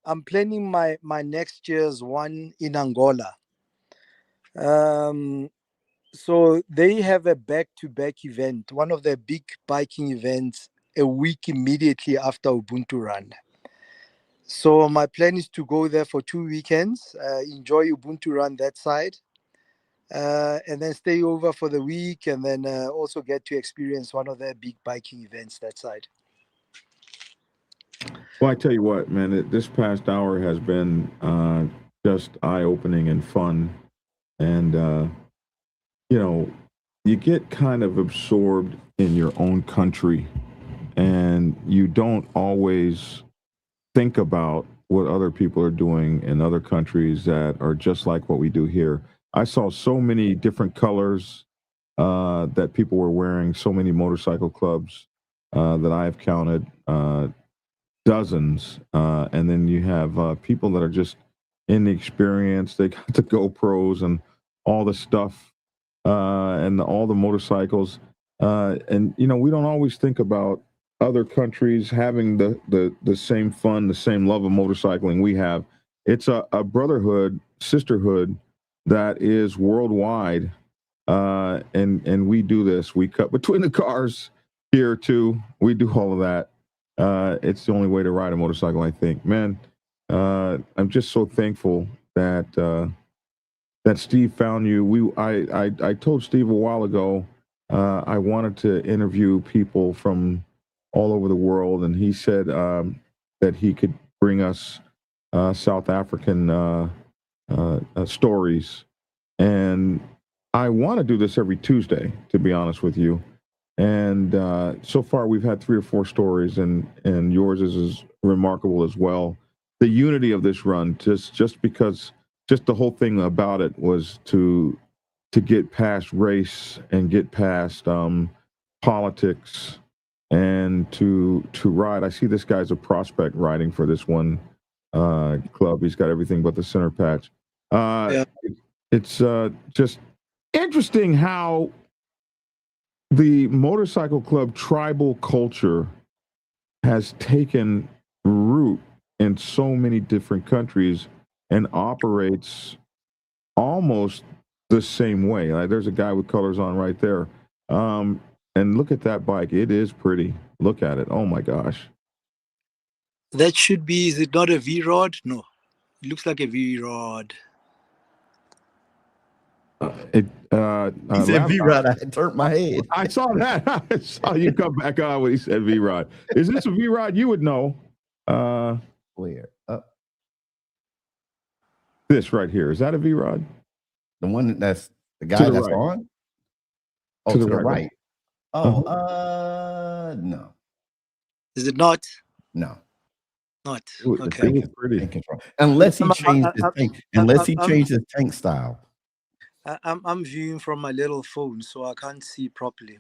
I'm planning my next year's one in Angola. So they have a back-to-back event, one of their big biking events, a week immediately after Ubuntu Run. So my plan is to go there for 2 weekends, enjoy Ubuntu Run that side, and then stay over for the week, and then also get to experience one of their big biking events that side. Well, I tell you what, man, this past hour has been just eye-opening and fun. And, you know, you get kind of absorbed in your own country, and you don't always think about what other people are doing in other countries that are just like what we do here. I saw so many different colors that people were wearing, so many motorcycle clubs that I have counted. dozens. And then you have people that are just inexperienced. They got the GoPros and all the stuff and all the motorcycles. And you know, we don't always think about other countries having the same fun, the same love of motorcycling we have. It's a brotherhood, sisterhood that is worldwide. And we do this. We cut between the cars here too. We do all of that. It's the only way to ride a motorcycle, I think. Man, I'm just so thankful that that Steve found you. I told Steve a while ago I wanted to interview people from all over the world, and he said that he could bring us South African stories. And I want to do this every Tuesday, to be honest with you. And so far, we've had 3 or 4 stories, and yours is remarkable as well. The unity of this run, just because, just the whole thing about it was to get past race and get past politics and to ride. I see this guy's a prospect riding for this one club. He's got everything but the center patch. Yeah. It's just interesting how the motorcycle club tribal culture has taken root in so many different countries and operates almost the same way. Like, there's a guy with colors on right there. And look at that bike. It is pretty. Look at it. Oh my gosh. That should be, is it not a V-Rod? No, it looks like a V-Rod. He said V-Rod. I turned my head. I saw that. I saw you come back on when he said V-Rod. Is this a V-Rod? You would know. Where? Up. This right here. Is that a V-Rod? The one that's the guy that's right. on? Oh, to the right. Oh, no. Is it not? No. Not. Ooh, the Okay. thing is pretty. Unless he changed his tank. Unless he changed his tank style. I'm viewing from my little phone, so I can't see properly.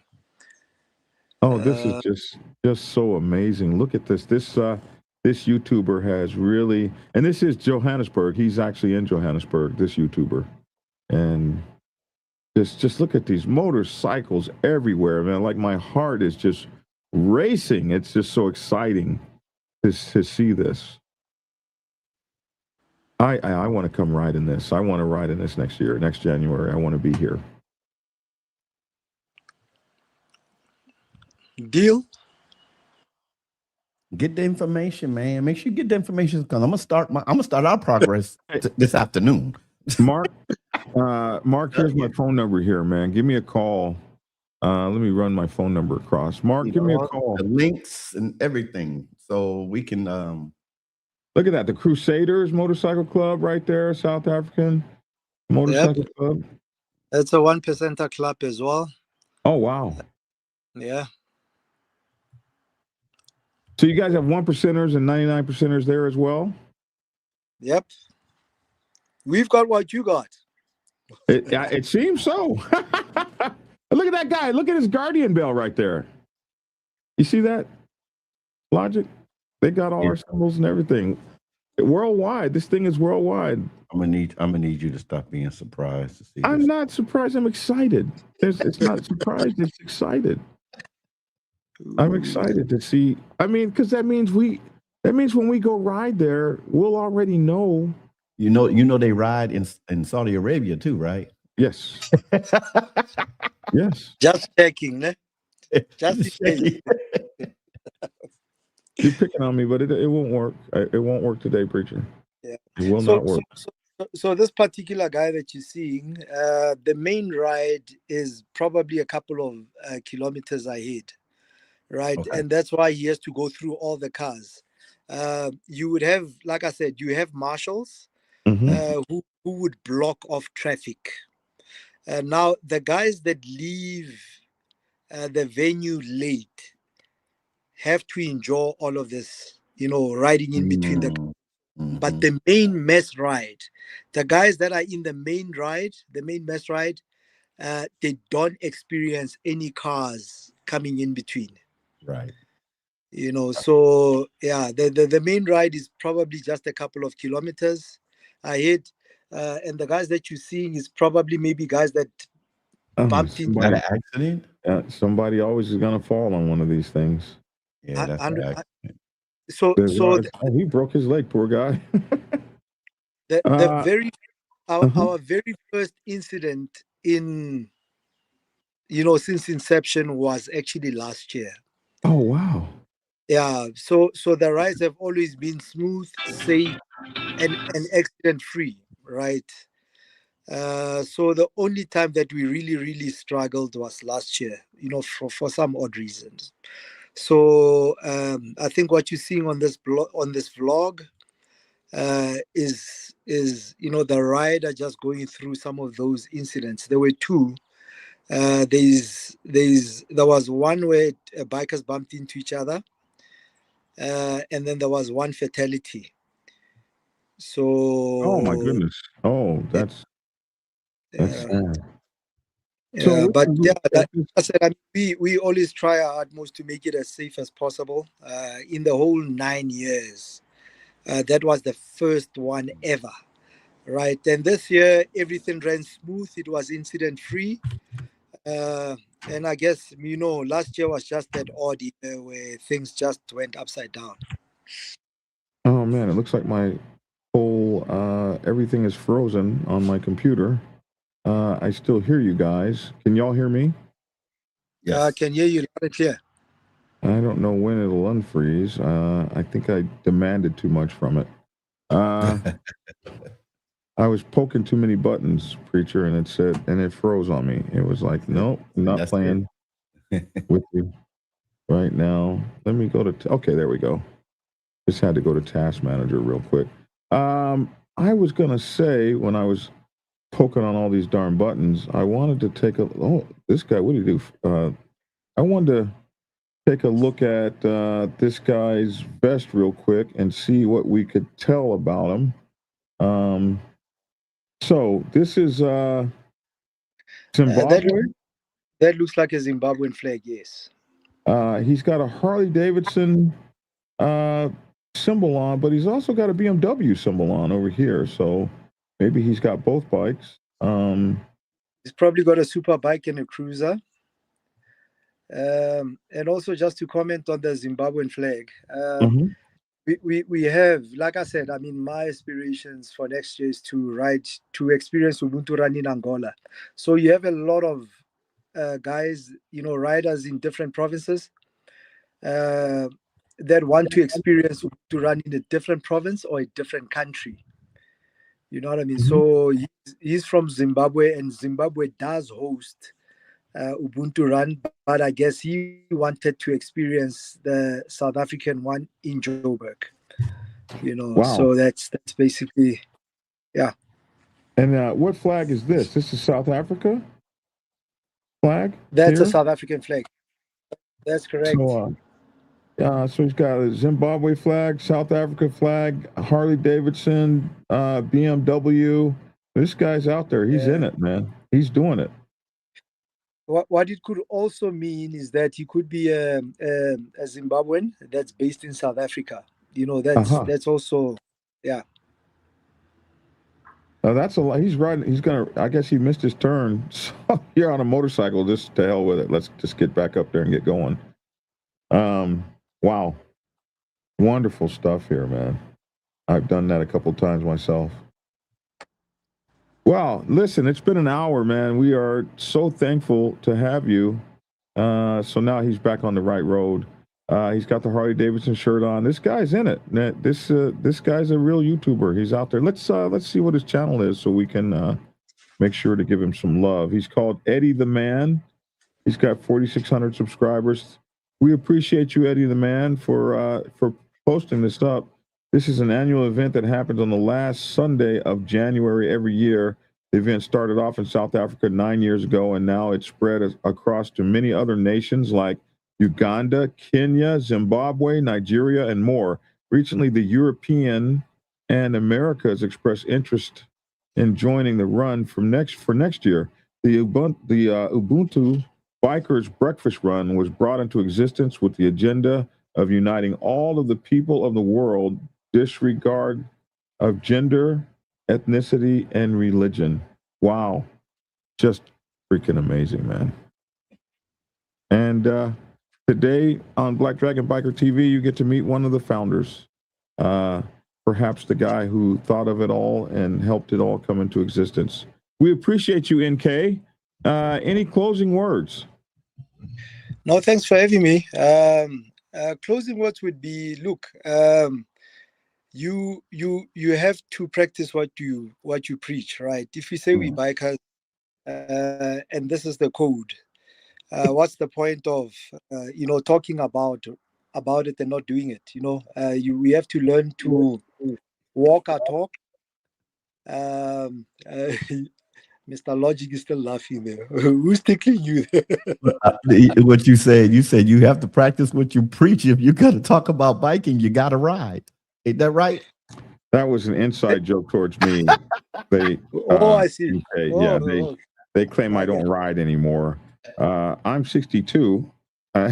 Oh, this is just so amazing. Look at this. This YouTuber has really, and this is Johannesburg. He's actually in Johannesburg, this YouTuber. And just look at these motorcycles everywhere, man. Like, my heart is just racing. It's just so exciting to see this. I want to come ride in this. I want to ride in this next year, next January. I want to be here. Deal? Get the information, man. Make sure you get the information, because I'm gonna start our progress this afternoon. Mark, here's my phone number here, man. Give me a call. Let me run my phone number across. Mark, give me a call. The links and everything, so we can. Look at that. The Crusaders Motorcycle Club right there, South African Motorcycle Club. That's a 1%er club as well. Oh, wow. Yeah. So you guys have 1%ers and 99%ers there as well? Yep. We've got what you got. It seems so. Look at that guy. Look at his Guardian bell right there. You see that? Logic? They got all our symbols and everything. Worldwide. This thing is worldwide. I'm gonna need you to stop being surprised to see. I'm not surprised. I'm excited. It's not surprised. It's excited. I'm excited to see. I mean, because that means when we go ride there, we'll already know. You know they ride in Saudi Arabia too, right? Yes. Yes. Just checking, ne? Just checking. You're picking on me, but it won't work. It won't work today, preacher. Yeah. It will not work. So this particular guy that you're seeing, the main ride is probably a couple of kilometers ahead, right? Okay. And that's why he has to go through all the cars. You would have, like I said, you have marshals who would block off traffic. Now, the guys that leave the venue late have to enjoy all of this, riding in between the. But the main mess ride, the guys that are in the main mess ride, they don't experience any cars coming in between. Right. So yeah, the main ride is probably just a couple of kilometers ahead. And the guys that you're seeing is probably maybe guys that bumped into Got an accident? Somebody always is gonna fall on one of these things. Yeah, that's an 100. accident. So He broke his leg, poor guy. the Uh, very uh-huh. our very first incident in since inception was actually last year. Oh wow. Yeah, so the rides have always been smooth, safe, and accident free, right? So the only time that we really struggled was last year, for some odd reasons. So I think what you're seeing on this vlog is the rider just going through some of those incidents. There were two. There was one where bikers bumped into each other, and then there was one fatality. So Oh my goodness. Oh, that's sad. So yeah, we but can yeah, look at like this. I said, I mean, we always try our utmost to make it as safe as possible. In the whole 9 years, that was the first one ever, right? And this year, everything ran smooth. It was incident free. And I guess, last year was just that odd year where things just went upside down. Oh man, it looks like my whole everything is frozen on my computer. I still hear you guys. Can y'all hear me? I can hear you loud and clear. I don't know when it'll unfreeze. I think I demanded too much from it. I was poking too many buttons, preacher, and it froze on me. It was like, nope, not That's playing with you right now. Let me go to, okay, there we go. Just had to go to Task Manager real quick. I was going to say when I was poking on all these darn buttons, I wanted to take this guy, what did he do? I wanted to take a look at this guy's vest real quick and see what we could tell about him. So this is Zimbabwe. That looks like a Zimbabwean flag, yes. He's got a Harley Davidson symbol on, but he's also got a BMW symbol on over here. So maybe he's got both bikes. He's probably got a super bike and a cruiser. And also just to comment on the Zimbabwean flag, we have, like I said, I mean, my aspirations for next year is to experience Ubuntu Run in Angola. So you have a lot of guys, riders in different provinces that want to experience Ubuntu Run in a different province or a different country. You know what I mean? So he's from Zimbabwe, and Zimbabwe does host Ubuntu Run, but I guess he wanted to experience the South African one in Joburg. Wow. So that's basically, yeah. And what flag is this? This is South Africa flag? That's here? a South African flag. That's correct. So he's got a Zimbabwe flag, South Africa flag, Harley Davidson, BMW. This guy's out there. He's in it, man. He's doing it. What it could also mean is that he could be a Zimbabwean that's based in South Africa. That's also, yeah. That's a lot. He's riding. He's gonna. I guess he missed his turn. So you're on a motorcycle. Just to hell with it. Let's just get back up there and get going. Wow, wonderful stuff here, man. I've done that a couple times myself. Well, listen, it's been an hour, man. We are so thankful to have you. So now he's back on the right road. He's got the Harley Davidson shirt on. This guy's in it. This guy's a real YouTuber. He's out there. Let's see what his channel is so we can make sure to give him some love. He's called Eddie the Man. He's got 4,600 subscribers. We appreciate you, Eddie the Man, for posting this up. This is an annual event that happens on the last Sunday of January every year. The event started off in South Africa 9 years ago, and now it's spread across to many other nations like Uganda, Kenya, Zimbabwe, Nigeria, and more. Recently, the European and America has expressed interest in joining the run for next year. The Ubuntu Bikers Breakfast Run was brought into existence with the agenda of uniting all of the people of the world, disregard of gender, ethnicity, and religion. Wow. Just freaking amazing, man. And today on Black Dragon Biker TV, you get to meet one of the founders, perhaps the guy who thought of it all and helped it all come into existence. We appreciate you, NK. Any closing words? No, thanks for having me. Closing words would be: look, you have to practice what you preach, right? If you say we bikers, and this is the code, what's the point of talking about it and not doing it? We have to learn to walk our talk. Mr. Logic is still laughing there. Who's tickling you there? What you said you have to practice what you preach. If you got to talk about biking, you got to ride. Ain't that right? That was an inside joke towards me. I see. They claim I don't ride anymore. I'm 62. Why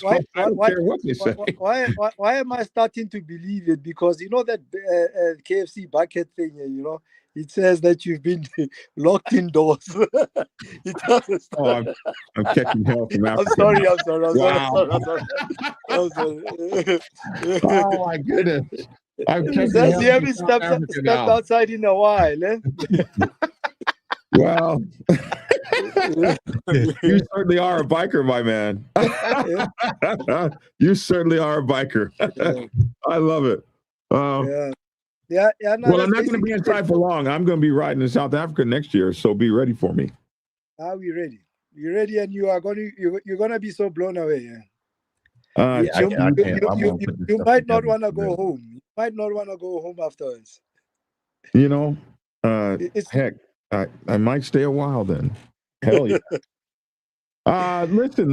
I don't care what they say. Why am I starting to believe it? Because you know that KFC bucket thing, it says that you've been locked indoors. It doesn't start. I'm catching hell from Africa. I'm sorry. Oh my goodness. It says you haven't stepped outside in a while. Eh? Well, you certainly are a biker, my man. You certainly are a biker. I love it. No, well, I'm not going to be inside for long. I'm going to be riding in South Africa next year, so be ready for me. Are we ready? You're ready, and you're going to be so blown away. You might not want to go home. You might not want to go home afterwards. Heck, I might stay a while then. Hell yeah. Listen,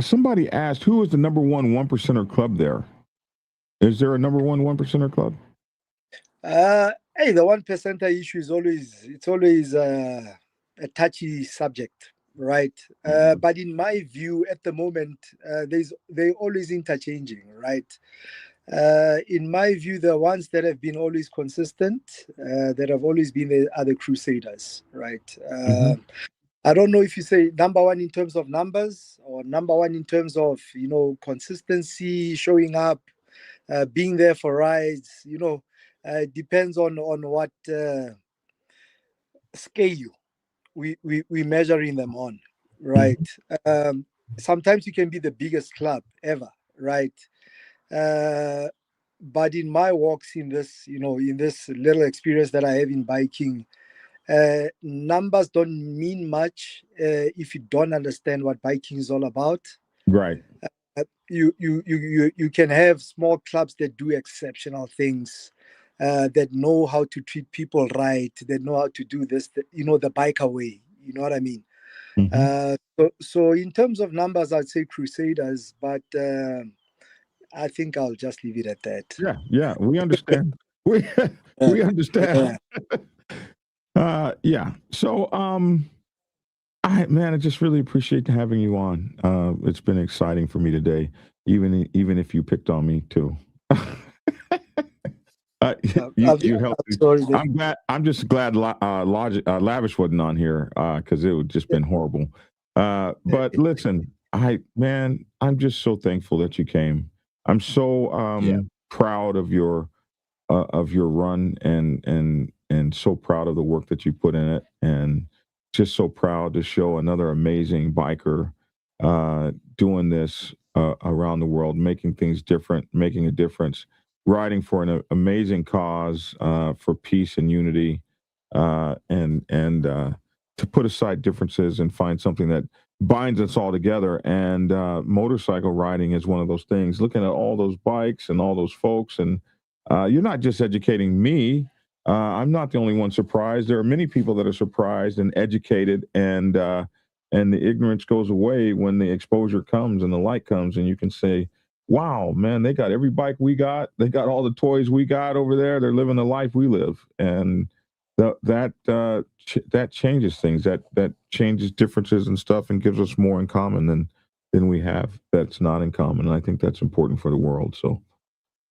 somebody asked, who is the number one 1%er club there? Is there a number one 1%er club? Hey, the 1%er issue is always a touchy subject, right? But in my view, at the moment, they're always interchanging, right? In my view, the ones that have been always consistent, that have always been there, are the Crusaders, right? I don't know if you say number one in terms of numbers or number one in terms of consistency, showing up, being there for rides. Depends on what scale we measuring them on, right? Sometimes you can be the biggest club ever, right? But in my walks in this little experience that I have in biking, numbers don't mean much if you don't understand what biking is all about. Right. You can have small clubs that do exceptional things, that know how to treat people right, that know how to do this, the biker way. You know what I mean? So in terms of numbers, I'd say Crusaders, but I think I'll just leave it at that. Yeah, we understand. we understand. Yeah. So, I just really appreciate having you on. It's been exciting for me today, even if you picked on me too. You helped me. Sorry, I'm just glad Lavish wasn't on here, because it would just been horrible. But listen, I'm just so thankful that you came. I'm so proud of your run and so proud of the work that you put in it, and just so proud to show another amazing biker doing this around the world, making things different, making a difference, riding for an amazing cause for peace and unity, and to put aside differences and find something that binds us all together. And motorcycle riding is one of those things. Looking at all those bikes and all those folks, and you're not just educating me. I'm not the only one surprised. There are many people that are surprised and educated, and the ignorance goes away when the exposure comes and the light comes, and you can say, wow, man, they got every bike we got. They got all the toys we got over there. They're living the life we live. And that changes things. That changes differences and stuff, and gives us more in common than we have that's not in common. And I think that's important for the world. So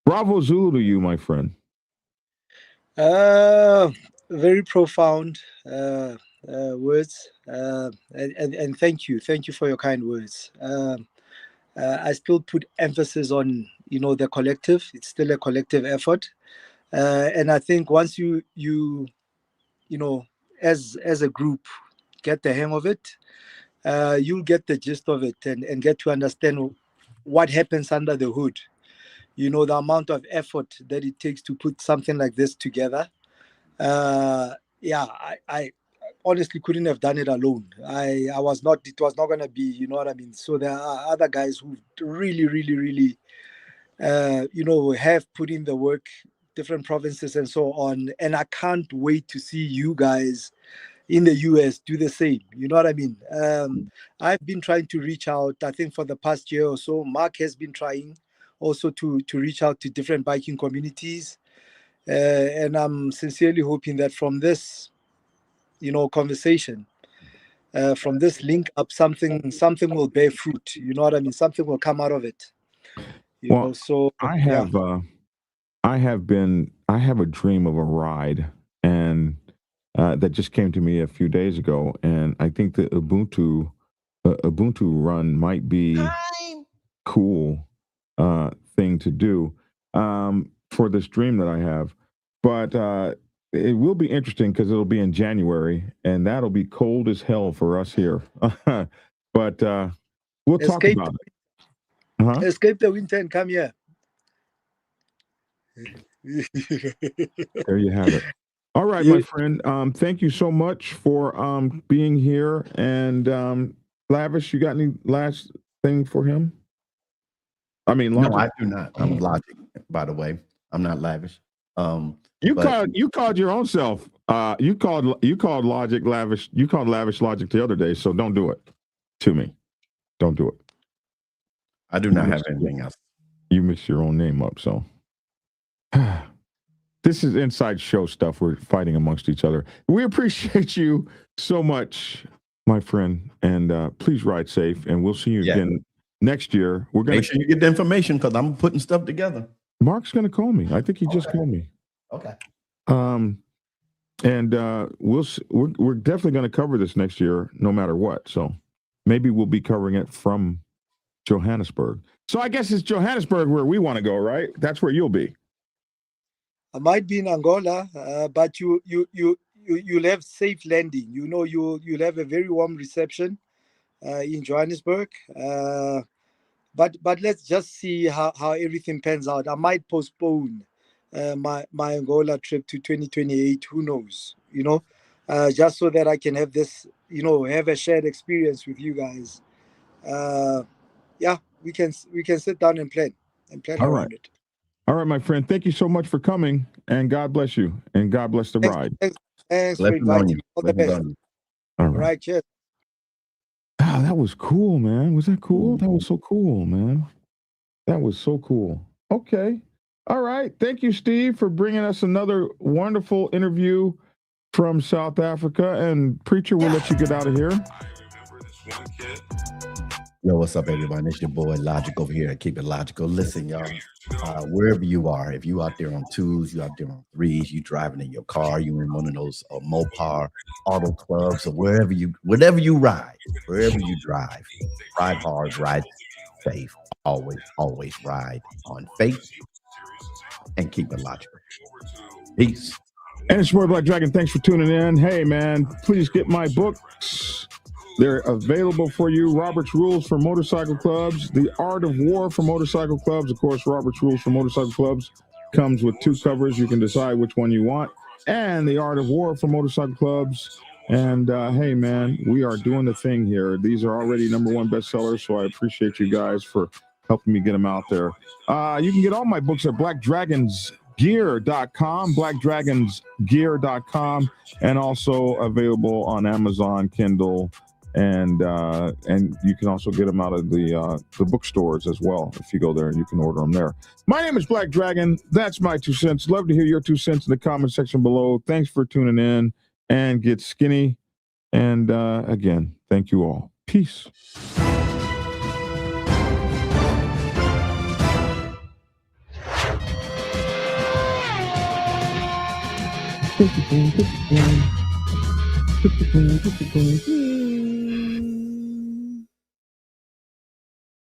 bravo Zulu to you, my friend. Very profound words, and thank you for your kind words. I still put emphasis on the collective. It's still a collective effort, and I think once you as a group get the hang of it, you'll get the gist of it and get to understand what happens under the hood. The amount of effort that it takes to put something like this together. I honestly couldn't have done it alone. It was not going to be, you know what I mean? So there are other guys who really, have put in the work, different provinces and so on. And I can't wait to see you guys in the US do the same. You know what I mean? I've been trying to reach out, I think for the past year or so. Mark has been trying also to reach out to different biking communities. And I'm sincerely hoping that from this, conversation, from this link up, something will bear fruit. You know what I mean? Something will come out of it. So I have I have a dream of a ride, and that just came to me a few days ago, and I think the Ubuntu Run might be cool thing to do for this dream that I have. But it will be interesting because it'll be in January, and that'll be cold as hell for us here. But we'll talk about it. Escape the winter and come here. There you have it. All right, my friend. Thank you so much for being here. And Lavish, you got any last thing for him? I mean, Logic? No, I do not. I'm Logic, by the way. I'm not Lavish. You called your own self. You called Logic Lavish. You called Lavish Logic the other day. So don't do it to me. Don't do it. I do not have anything else. You mix your own name up. So this is inside show stuff. We're fighting amongst each other. We appreciate you so much, my friend. And please ride safe. And we'll see you again next year. We're gonna make sure you get the information because I'm putting stuff together. Mark's gonna call me. I think he just called me. Okay. And we're definitely going to cover this next year, no matter what. So maybe we'll be covering it from Johannesburg. So I guess it's Johannesburg where we want to go, right? That's where you'll be. I might be in Angola, but you'll have safe landing. You'll have a very warm reception in Johannesburg. But let's just see how everything pans out. I might postpone my Angola trip to 2028. Who knows? Just so that I can have this, have a shared experience with you guys. We can sit down and plan around it. All right, my friend. Thank you so much for coming, and God bless you, and God bless the ride. Thanks for inviting me. All the best. All right. Cheers. Ah, that was cool, man. Was that cool? That was so cool, man. That was so cool. Okay. All right. Thank you, Steve, for bringing us another wonderful interview from South Africa. And Preacher, we'll let you get out of here. Yo, what's up, everybody? It's your boy Logic over here at Keep It Logical. Listen, y'all, wherever you are, if you out there on 2s, you out there on 3s, you driving in your car, you in one of those Mopar auto clubs, or whatever you ride, wherever you drive, ride hard, ride safe, always ride on faith and keep it logical. Peace. And it's your boy Black Dragon. Thanks for tuning in. Hey, man, please get my books. They're available for you. Robert's Rules for Motorcycle Clubs. The Art of War for Motorcycle Clubs. Of course, Robert's Rules for Motorcycle Clubs comes with 2 covers. You can decide which one you want. And The Art of War for Motorcycle Clubs. And hey, man, we are doing the thing here. These are already #1 bestsellers, so I appreciate you guys for helping me get them out there. You can get all my books at blackdragonsgear.com, blackdragonsgear.com, and also available on Amazon, Kindle, and you can also get them out of the bookstores as well. If you go there, you can order them there. My name is Black Dragon. That's my 2 cents. Love to hear your 2 cents in the comment section below. Thanks for tuning in, and get skinny. And again, thank you all. Peace. Put the phone,